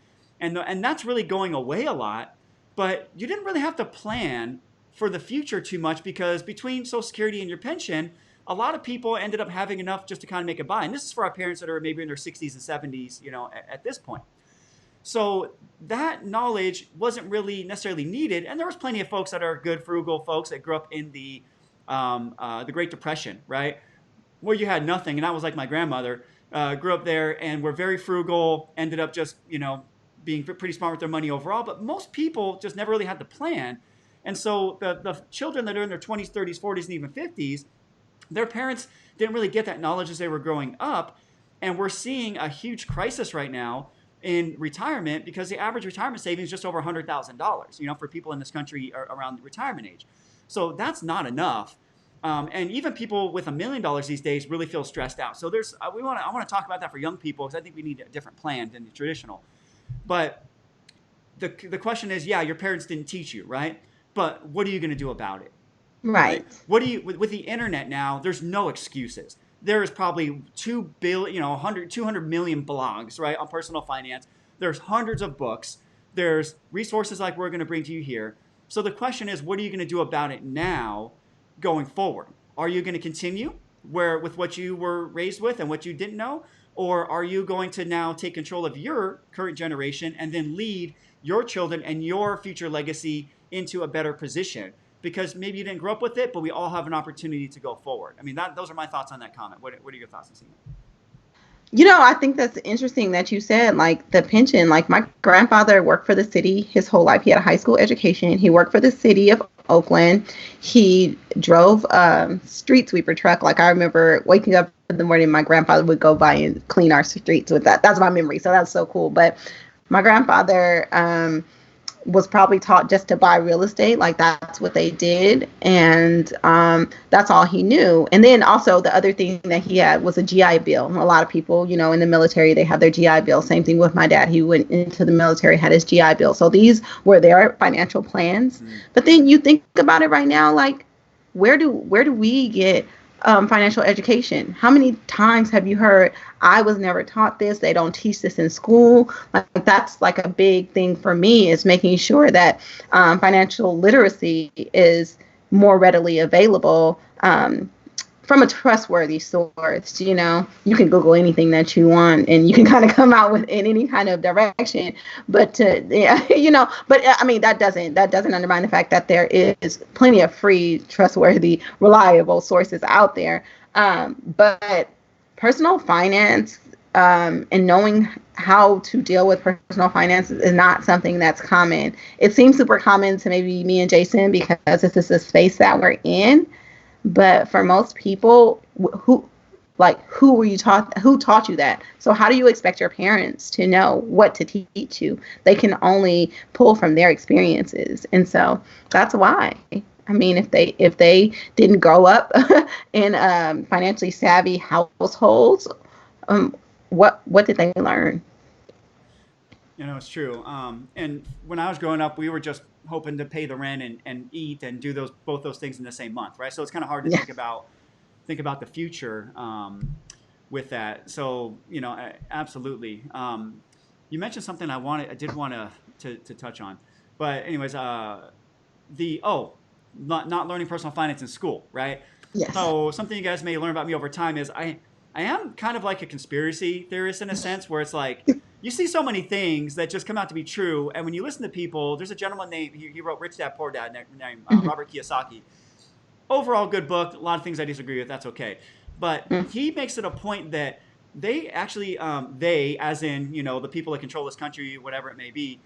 A: that's really going away a lot. But you didn't really have to plan for the future too much because between Social Security and your pension, a lot of people ended up having enough just to kind of make it by. And this is for our parents that are maybe in their 60s and 70s, at this point. So that knowledge wasn't really necessarily needed. And there was plenty of folks that are good, frugal folks that grew up in the Great Depression, right? Where you had nothing. And I was like my grandmother, grew up there and were very frugal, ended up just, being pretty smart with their money overall. But most people just never really had the plan. And so the children that are in their 20s, 30s, 40s, and even 50s, their parents didn't really get that knowledge as they were growing up. And we're seeing a huge crisis right now in retirement because the average retirement savings is just over $100,000, for people in this country around the retirement age. So that's not enough. And even people with $1 million these days really feel stressed out. So I want to talk about that for young people because I think we need a different plan than the traditional. But the question is, yeah, your parents didn't teach you, right? But what are you going to do about it?
B: Right.
A: Right? What do you with the internet now? There's no excuses. There is probably 2 billion, 100, 200 million blogs, right, on personal finance. There's hundreds of books. There's resources like we're going to bring to you here. So the question is, what are you going to do about it now, going forward? Are you going to continue with what you were raised with and what you didn't know, or are you going to now take control of your current generation and then lead your children and your future legacy into a better position? Because maybe you didn't grow up with it, but we all have an opportunity to go forward. I mean, those are my thoughts on that comment. What are your thoughts, Naseema?
B: I think that's interesting that you said like the pension. Like my grandfather worked for the city his whole life. He had a high school education. He worked for the city of Oakland. He drove street sweeper truck. Like I remember waking up in the morning, my grandfather would go by and clean our streets with that. That's my memory. So that's so cool. But my grandfather was probably taught just to buy real estate. Like that's what they did. And that's all he knew. And then also the other thing that he had was a GI Bill. A lot of people, in the military, they have their GI Bill. Same thing with my dad. He went into the military, had his GI Bill. So these were their financial plans. Mm-hmm. But then you think about it right now, like where do we get financial education? How many times have you heard, I was never taught this, they don't teach this in school? Like that's like a big thing for me, is making sure that financial literacy is more readily available from a trustworthy source. You can Google anything that you want and you can kind of come out with in any kind of direction. But but I mean, that doesn't undermine the fact that there is plenty of free, trustworthy, reliable sources out there. But personal finance and knowing how to deal with personal finance is not something that's common. It seems super common to maybe me and Jason because this is a space that we're in. But for most people, who were you taught? Who taught you that? So how do you expect your parents to know what to teach you? They can only pull from their experiences, and so that's why. I mean, if they didn't grow up in financially savvy households, what did they learn?
A: It's true. And when I was growing up, we were just hoping to pay the rent and eat and do both those things in the same month, right? So it's kind of hard to think about the future with that. So absolutely. You mentioned something I did want to touch on, but anyways, not learning personal finance in school, right?
B: Yes.
A: So something you guys may learn about me over time is I am kind of like a conspiracy theorist in a sense, where it's like you see so many things that just come out to be true, and when you listen to people, there's a gentleman named he wrote Rich Dad Poor Dad named Robert Kiyosaki. Overall, good book. A lot of things I disagree with. That's okay, but he makes it a point that they actually they, as in the people that control this country, whatever it may be,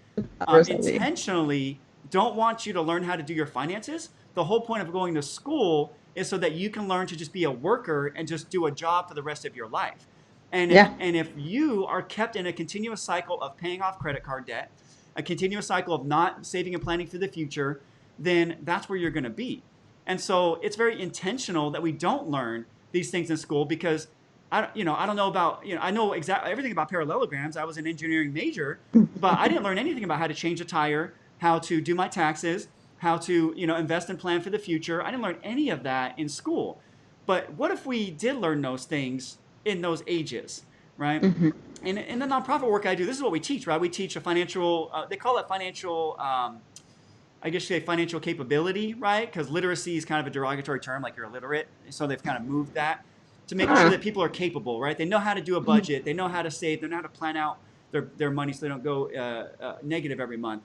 A: intentionally don't want you to learn how to do your finances. The whole point of going to school is so that you can learn to just be a worker and just do a job for the rest of your life. And if you are kept in a continuous cycle of paying off credit card debt, a continuous cycle of not saving and planning for the future, then that's where you're going to be. And so it's very intentional that we don't learn these things in school, because I don't know about, I know exactly everything about parallelograms. I was an engineering major, but I didn't learn anything about how to change a tire, how to do my taxes, how to, invest and plan for the future. I didn't learn any of that in school. But what if we did learn those things in those ages, right? Mm-hmm. And in the nonprofit work I do, this is what we teach, right? We teach a financial, they call it financial, I guess you say financial capability, right? Because literacy is kind of a derogatory term, like you're illiterate. So they've kind of moved that to make sure that people are capable, right? They know how to do a budget. They know how to save. They know how to plan out their money so they don't go negative every month.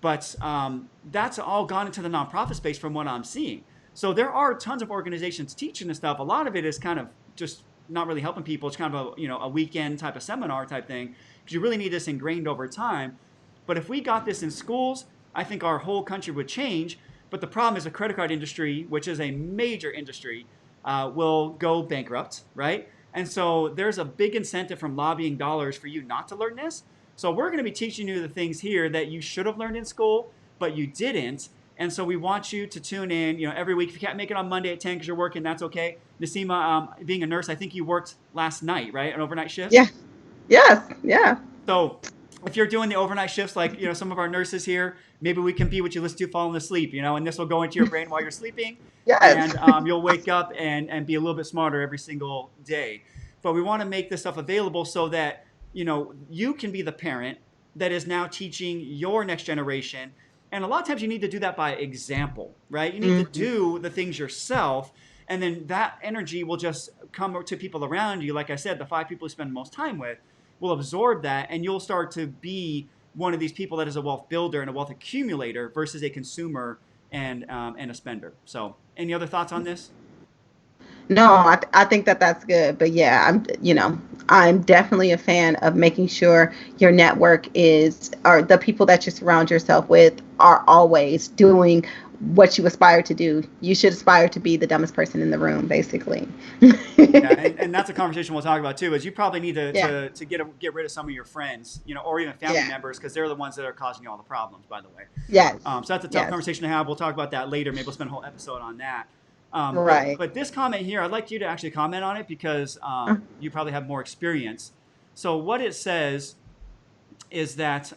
A: But that's all gone into the nonprofit space from what I'm seeing. So there are tons of organizations teaching this stuff. A lot of it is kind of just not really helping people. It's kind of a weekend type of seminar type thing because you really need this ingrained over time. But if we got this in schools, I think our whole country would change. But the problem is the credit card industry, which is a major industry, will go bankrupt, right? And so there's a big incentive from lobbying dollars for you not to learn this. So we're going to be teaching you the things here that you should have learned in school, but you didn't. And so we want you to tune in, every week. If you can't make it on Monday at 10 because you're working, that's okay. Naseema, being a nurse, I think you worked last night, right? An overnight shift?
B: Yeah. Yes. Yeah.
A: So if you're doing the overnight shifts, like, some of our nurses here, maybe we can be what you listen to falling asleep, and this will go into your brain while you're sleeping.
B: Yes.
A: And you'll wake up and be a little bit smarter every single day. But we want to make this stuff available so that, you can be the parent that is now teaching your next generation. And a lot of times you need to do that by example, right? You need to do the things yourself. And then that energy will just come to people around you. Like I said, the 5 people you spend most time with will absorb that. And you'll start to be one of these people that is a wealth builder and a wealth accumulator versus a consumer and a spender. So any other thoughts on this?
B: No, I think that's good. But yeah, I'm definitely a fan of making sure your network or the people that you surround yourself with are always doing what you aspire to do. You should aspire to be the dumbest person in the room, basically.
A: Yeah, and that's a conversation we'll talk about too. Is you probably need to get rid of some of your friends, or even family members, because they're the ones that are causing you all the problems. By the way,
B: yes.
A: So that's a tough conversation to have. We'll talk about that later. Maybe we'll spend a whole episode on that.
B: Right.
A: But this comment here, I'd like you to actually comment on it because you probably have more experience. So what it says is that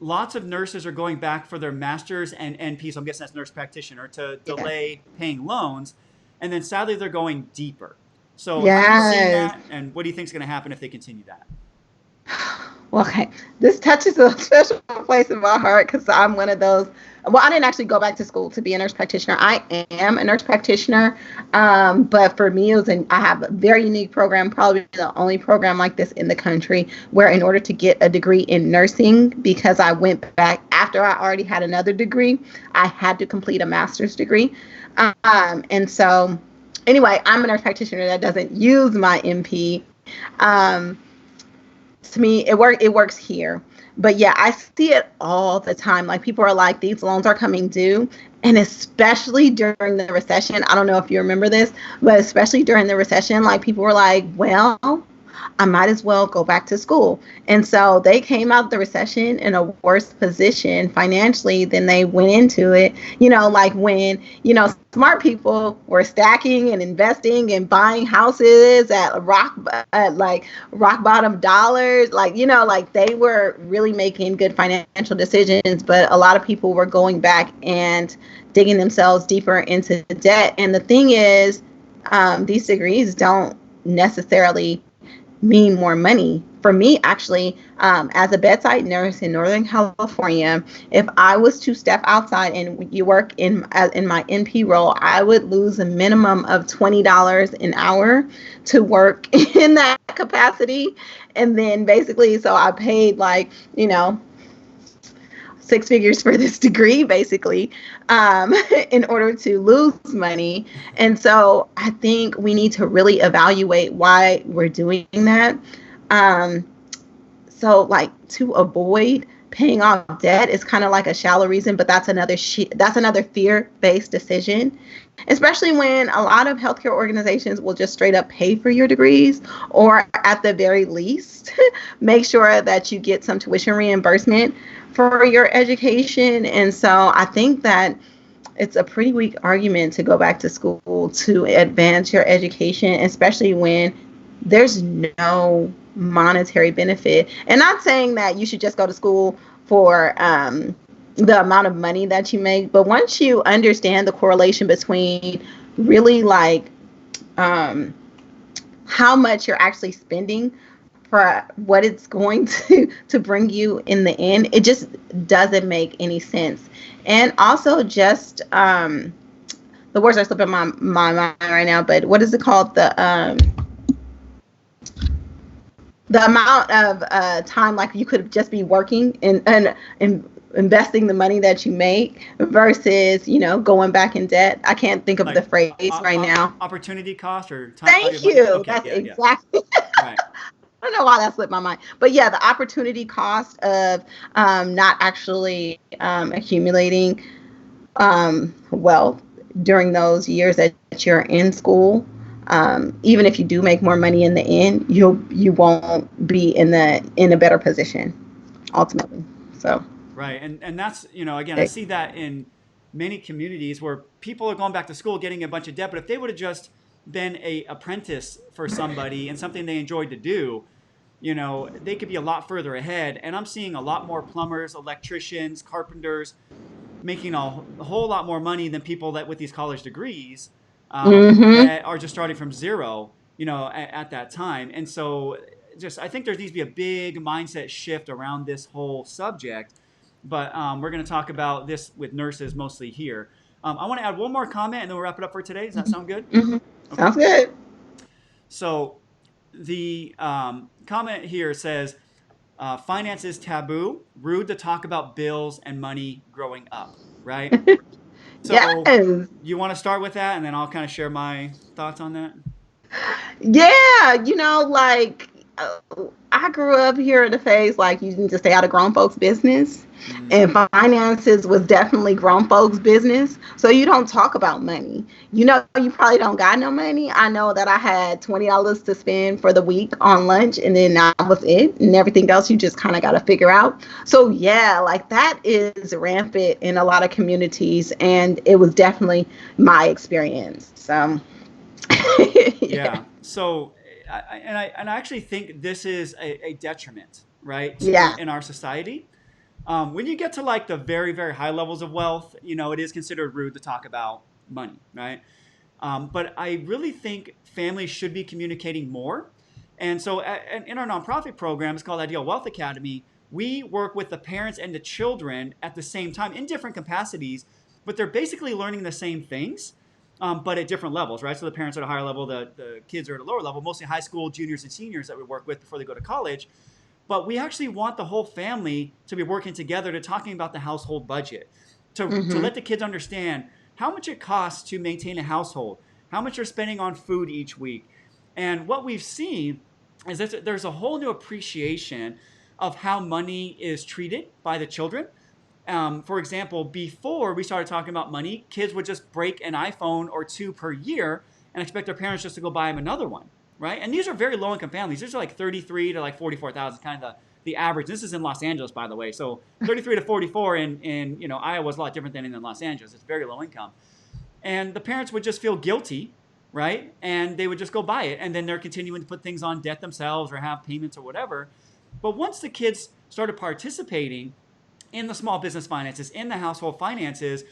A: lots of nurses are going back for their master's and NP, so I'm guessing that's nurse practitioner, to delay paying loans. And then sadly, they're going deeper. So how are you seeing that? And what do you think is going to happen if they continue that?
B: Well, okay, this touches a special place in my heart because I'm one of those. Well, I didn't actually go back to school to be a nurse practitioner. I am a nurse practitioner, but for me, I have a very unique program, probably the only program like this in the country, where in order to get a degree in nursing, because I went back after I already had another degree, I had to complete a master's degree. And so, anyway, I'm a nurse practitioner that doesn't use my MP. To me, it works here. But yeah, I see it all the time. Like, people are like, these loans are coming due. And especially during the recession, I don't know if you remember this, but especially during the recession, like, people were like, well, I might as well go back to school. And so they came out of the recession in a worse position financially than they went into it. Like when, smart people were stacking and investing and buying houses at rock bottom dollars. Like they were really making good financial decisions. But a lot of people were going back and digging themselves deeper into debt. And the thing is, these degrees don't necessarily mean more money. For me, actually, as a bedside nurse in Northern California, if I was to step outside and you work in my NP role, I would lose a minimum of $20 an hour to work in that capacity. And then basically, so I paid 6 figures for this degree, basically, in order to lose money. And so I think we need to really evaluate why we're doing that. So to avoid paying off debt is kind of like a shallow reason, but that's another fear-based decision, especially when a lot of healthcare organizations will just straight up pay for your degrees, or at the very least, make sure that you get some tuition reimbursement for your education. And so I think that it's a pretty weak argument to go back to school to advance your education, especially when there's no monetary benefit. And not saying that you should just go to school for the amount of money that you make, but once you understand the correlation between really how much you're actually spending for what it's going to bring you in the end, it just doesn't make any sense. And also just the words are slipping my mind right now, but what is it called? The amount of time like you could just be working and investing the money that you make versus going back in debt. I can't think of the
A: Like
B: phrase right now.
A: opportunity cost or time value of
B: Thank
A: money.
B: you.
A: Okay,
B: That's
A: yeah, yeah,
B: exactly.
A: right,
B: I don't know why that slipped my mind, but yeah, the opportunity cost of not actually accumulating wealth during those years that you're in school. Even if you do make more money in the end, you won't be in a better position ultimately. So
A: right, and that's again, I see that in many communities where people are going back to school getting a bunch of debt, but if they would have just been a apprentice for somebody and something they enjoyed to do, they could be a lot further ahead. And I'm seeing a lot more plumbers, electricians, carpenters making a whole lot more money than people that with these college degrees
B: mm-hmm.
A: that are just starting from zero, at that time. And so, just I think there needs to be a big mindset shift around this whole subject. But we're going to talk about this with nurses mostly here. I want to add one more comment, and then we'll wrap it up for today. Does that sound good?
B: Mm-hmm.
A: Okay.
B: Sounds good.
A: So the comment here says, finance is taboo, rude to talk about bills and money growing up, right? So
B: Yes.
A: you want to start with that, and then I'll kind of share my thoughts on that.
B: Yeah, like I grew up here in the phase like you need to stay out of grown folks' business.
A: Mm,
B: And finances was definitely grown folks' business. So you don't talk about money. You probably don't got no money. I know that I had $20 to spend for the week on lunch, and then that was it. And everything else you just kind of got to figure out. So, yeah, like that is rampant in a lot of communities. And it was definitely my experience. So, yeah.
A: yeah. So, and I actually think this is a detriment, right,
B: Yeah.
A: in our society. When you get to like the very, very high levels of wealth, it is considered rude to talk about money, right? But I really think families should be communicating more. And so, in our nonprofit program, it's called Ideal Wealth Academy. We work with the parents and the children at the same time in different capacities, but they're basically learning the same things, but at different levels, right? So the parents are at a higher level, the kids are at a lower level, mostly high school juniors and seniors that we work with before they go to college. But we actually want the whole family to be working together to talking about the household budget, to
B: Mm-hmm.
A: let the kids understand how much it costs to maintain a household, how much you're spending on food each week. And what we've seen is that there's a whole new appreciation of how money is treated by the children. For example, before we started talking about money, kids would just break an iPhone or two per year and expect their parents just to go buy them another one, right? And these are very low income families. These are like 33 to like 44,000, kind of the average. This is in Los Angeles, by the way. So 33 to 44 in Iowa is a lot different than in Los Angeles. It's very low income, and the parents would just feel guilty, right? And they would just go buy it, and then they're continuing to put things on debt themselves or have payments or whatever. But once the kids started participating in the small business finances, in the household finances,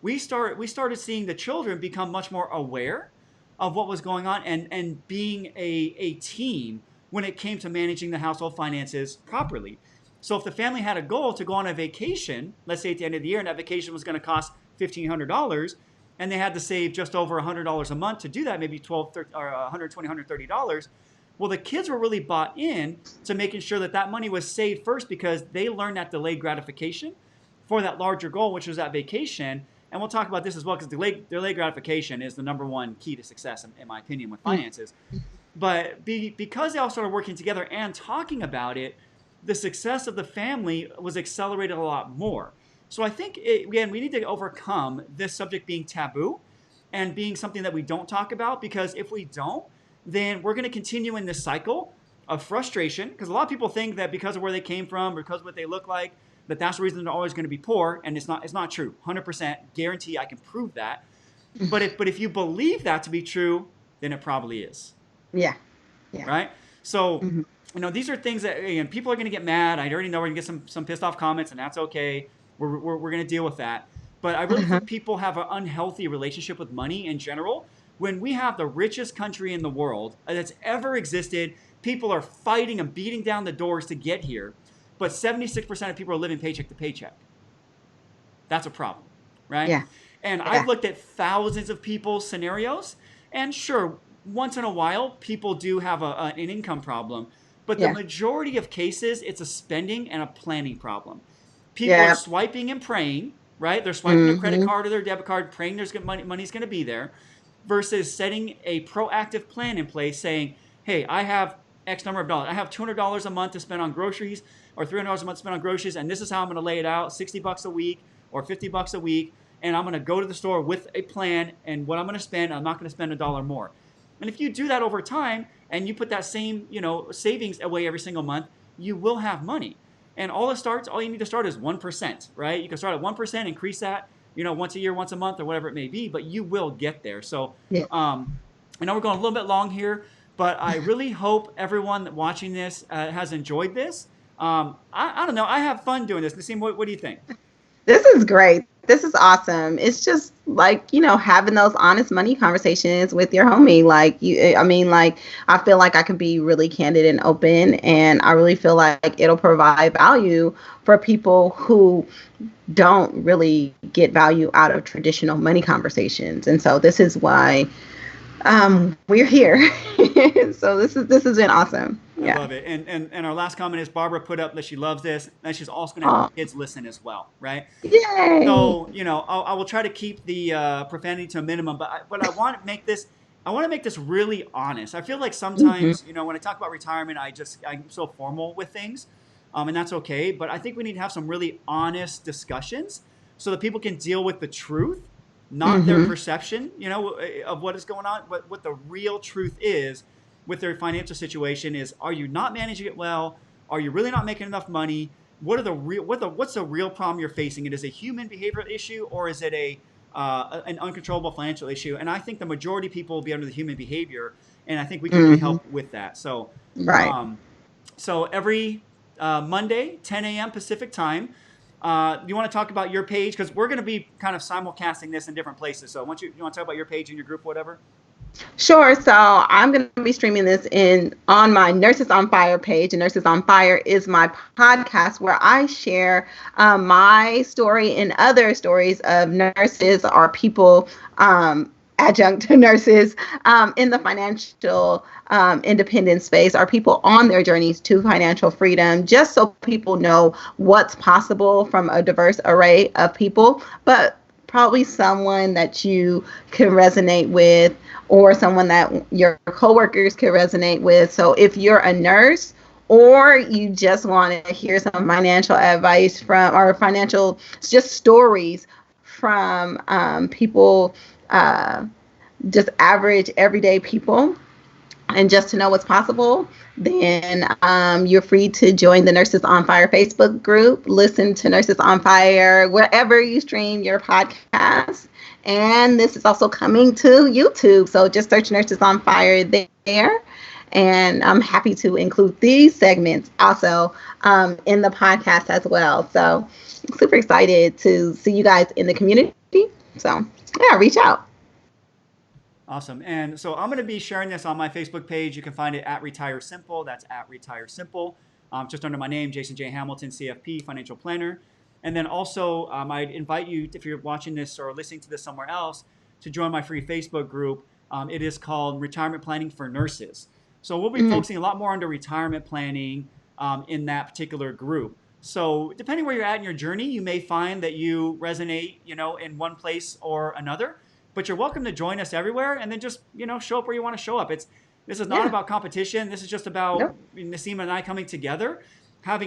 A: we started seeing the children become much more aware of what was going on, and being a team when it came to managing the household finances properly. So if the family had a goal to go on a vacation, let's say at the end of the year, and that vacation was going to cost $1,500, and they had to save just over $100 a month to do that, maybe 12 or $120, $130. Well, the kids were really bought in to making sure that that money was saved first, because they learned that delayed gratification for that larger goal, which was that vacation. And we'll talk about this as well, because delayed gratification is the number one key to success, in my opinion, with finances. But because they all started working together and talking about it, the success of the family was accelerated a lot more. So I think, again, we need to overcome this subject being taboo and being something that we don't talk about, because if we don't, then we're going to continue in this cycle of frustration, because a lot of people think that because of where they came from or because of what they look like, that that's the reason they're always going to be poor, and it's not true. 100% guarantee, I can prove that. But if you believe that to be true, then it probably is,
B: Yeah. Yeah.
A: right? So,
B: Mm-hmm.
A: these are things that, again, people are going to get mad. I already know we're going to get some pissed off comments, and that's okay. We're going to deal with that. But I really
B: Uh-huh.
A: think people have an unhealthy relationship with money in general. When we have the richest country in the world that's ever existed, people are fighting and beating down the doors to get here, but 76% of people are living paycheck to paycheck. That's a problem, right?
B: Yeah.
A: And I've
B: Yeah.
A: looked at thousands of people's scenarios, and sure, once in a while, people do have an income problem. But the
B: Yeah.
A: majority of cases, it's a spending and a planning problem. People are
B: Yeah.
A: swiping and praying, right? They're swiping their credit
B: Mhm.
A: card or their debit card, praying there's money's going to be there, versus setting a proactive plan in place saying, hey, I have X number of dollars. I have $200 a month to spend on groceries or $300 a month to spend on groceries. And this is how I'm going to lay it out, 60 bucks a week or 50 bucks a week. And I'm going to go to the store with a plan and what I'm going to spend. I'm not going to spend $1 more. And if you do that over time and you put that same, savings away every single month, you will have money. And all you need to start is 1%, right? You can start at 1%, increase that, once a year, once a month, or whatever it may be, but you will get there. So,
B: Yeah.
A: I know we're going a little bit long here, but I really hope everyone watching this has enjoyed this. I don't know. I have fun doing this. Naseem, what do you think?
B: This is great. This is awesome. It's just like, having those honest money conversations with your homie. I feel like I can be really candid and open, and I really feel like it'll provide value for people who don't really get value out of traditional money conversations. And so this is why we're here. So this has been awesome.
A: I
B: Yeah.
A: love it. And our last comment is Barbara put up that she loves this, and she's also going to have
B: Oh,
A: kids listen as well, right?
B: yay.
A: So I will try to keep the profanity to a minimum, but I want to make this. I want to make this really honest. I feel like
B: Hmm.
A: sometimes, when I talk about retirement, I'm so formal with things, and that's okay. But I think we need to have some really honest discussions so that people can deal with the truth, not their
B: Hmm.
A: perception, of what is going on. What the real truth is with their financial situation is: are you not managing it well? Are you really not making enough money? What's the real problem you're facing? It is a human behavioral issue, or is it an uncontrollable financial issue? And I think the majority of people will be under the human behavior, and I think we can really
B: Hmm.
A: help with that. So,
B: Right.
A: um, every Monday, 10 a.m. Pacific time. You want to talk about your page, because we're going to be kind of simulcasting this in different places. So, you want to talk about your page and your group, whatever.
B: Sure. So I'm going to be streaming this in on my Nurses on Fire page. And Nurses on Fire is my podcast where I share my story and other stories of nurses or people, adjunct nurses, in the financial independence space, are people on their journeys to financial freedom, just so people know what's possible from a diverse array of people, but probably someone that you can resonate with, or someone that your coworkers can resonate with. So if you're a nurse, or you just want to hear some financial advice from, or financial just stories from people, uh, just average everyday people, and just to know what's possible, then you're free to join the Nurses on Fire Facebook group. Listen to Nurses on Fire wherever you stream your podcast. And this is also coming to YouTube. So just search Nurses on Fire there. And I'm happy to include these segments also in the podcast as well. So I'm super excited to see you guys in the community. So yeah, reach out.
A: Awesome. And so I'm going to be sharing this on my Facebook page. You can find it at Retire Simple. That's at Retire Simple. Just under my name, Jason J. Hamilton, CFP, financial planner. And then also, I'd invite you, if you're watching this or listening to this somewhere else, to join my free Facebook group. It is called Retirement Planning for Nurses. So we'll be
B: Mm-hmm.
A: focusing a lot more on the retirement planning in that particular group. So depending where you're at in your journey, you may find that you resonate, in one place or another, but you're welcome to join us everywhere, and then just show up where you want to show up. This is not
B: Yeah.
A: about competition. This is just about
B: Nope.
A: Naseema and I coming together,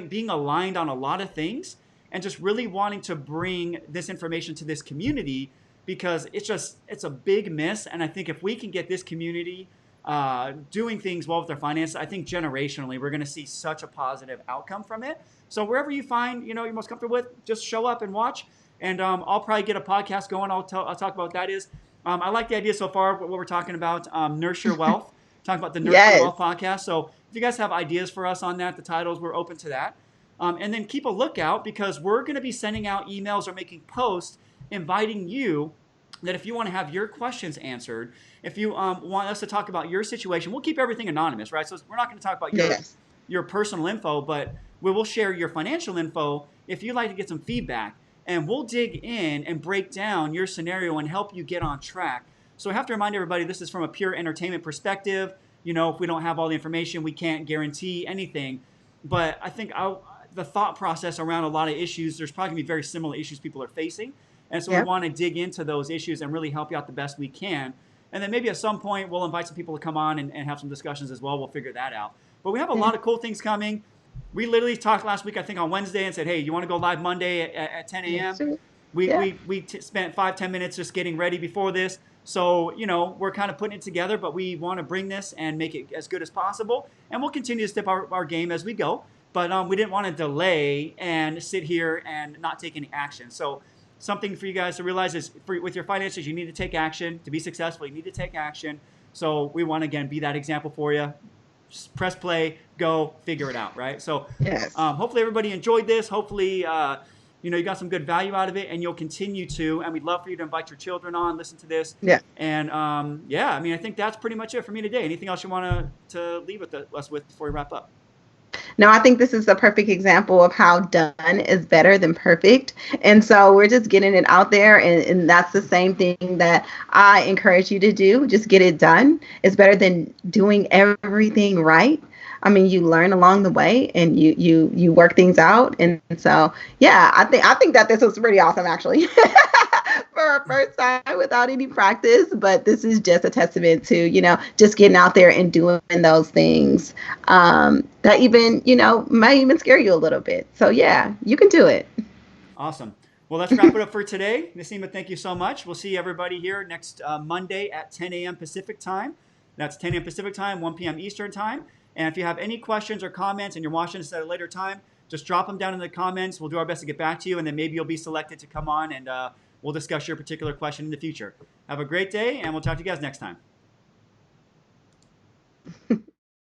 A: being aligned on a lot of things, and just really wanting to bring this information to this community, because it's a big miss. And I think if we can get this community doing things well with their finances, I think generationally we're going to see such a positive outcome from it. So wherever you find you're most comfortable with, just show up and watch. And I'll probably get a podcast going. I'll talk about what that is. I like the idea so far. What we're talking about, Nurse Your Wealth. Talking about the Nurse Your
B: Yes.
A: Wealth podcast. So if you guys have ideas for us on that, the titles, we're open to that. And then keep a lookout, because we're going to be sending out emails or making posts inviting you, that if you want to have your questions answered, if you want us to talk about your situation, we'll keep everything anonymous, right? So we're not going to talk about
B: Yes.
A: your personal info, but we will share your financial info if you'd like to get some feedback. And we'll dig in and break down your scenario and help you get on track. So I have to remind everybody, this is from a pure entertainment perspective. if we don't have all the information, we can't guarantee anything. But I think the thought process around a lot of issues, there's probably going to be very similar issues people are facing. And so we
B: Yeah.
A: want to dig into those issues and really help you out the best we can. And then maybe at some point, we'll invite some people to come on and have some discussions as well. We'll figure that out. But we have a
B: Yeah.
A: lot of cool things coming. We literally talked last week, I think on Wednesday, and said, hey, you want to go live Monday at 10
B: Yes,
A: a.m.?
B: sir.
A: We,
B: Yeah.
A: we, we spent 5-10 minutes just getting ready before this. So, we're kind of putting it together, but we want to bring this and make it as good as possible. And we'll continue to step our game as we go. But we didn't want to delay and sit here and not take any action. So something for you guys to realize is with your finances, you need to take action. To be successful, you need to take action. So we want to, again, be that example for you. Just press play, go, figure it out, right? So
B: Yes.
A: hopefully everybody enjoyed this. Hopefully, you got some good value out of it, and you'll continue to. And we'd love for you to invite your children on, listen to this.
B: Yeah.
A: And yeah, I mean, I think that's pretty much it for me today. Anything else you want to leave us with before we wrap up?
B: No, I think this is a perfect example of how done is better than perfect. And so we're just getting it out there. And that's the same thing that I encourage you to do. Just get it done. It's better than doing everything right. I mean, you learn along the way and you work things out. And so, yeah, I think that this was pretty awesome, actually. For our first time without any practice, but this is just a testament to, just getting out there and doing those things that even, might even scare you a little bit. So yeah, you can do it.
A: Awesome. Well, let's wrap it up for today. Naseema, thank you so much. We'll see everybody here next Monday at 10 a.m. Pacific time. That's 10 a.m. Pacific time, 1 p.m. Eastern time. And if you have any questions or comments and you're watching this at a later time, just drop them down in the comments. We'll do our best to get back to you, and then maybe you'll be selected to come on and we'll discuss your particular question in the future. Have a great day, and we'll talk to you guys next time.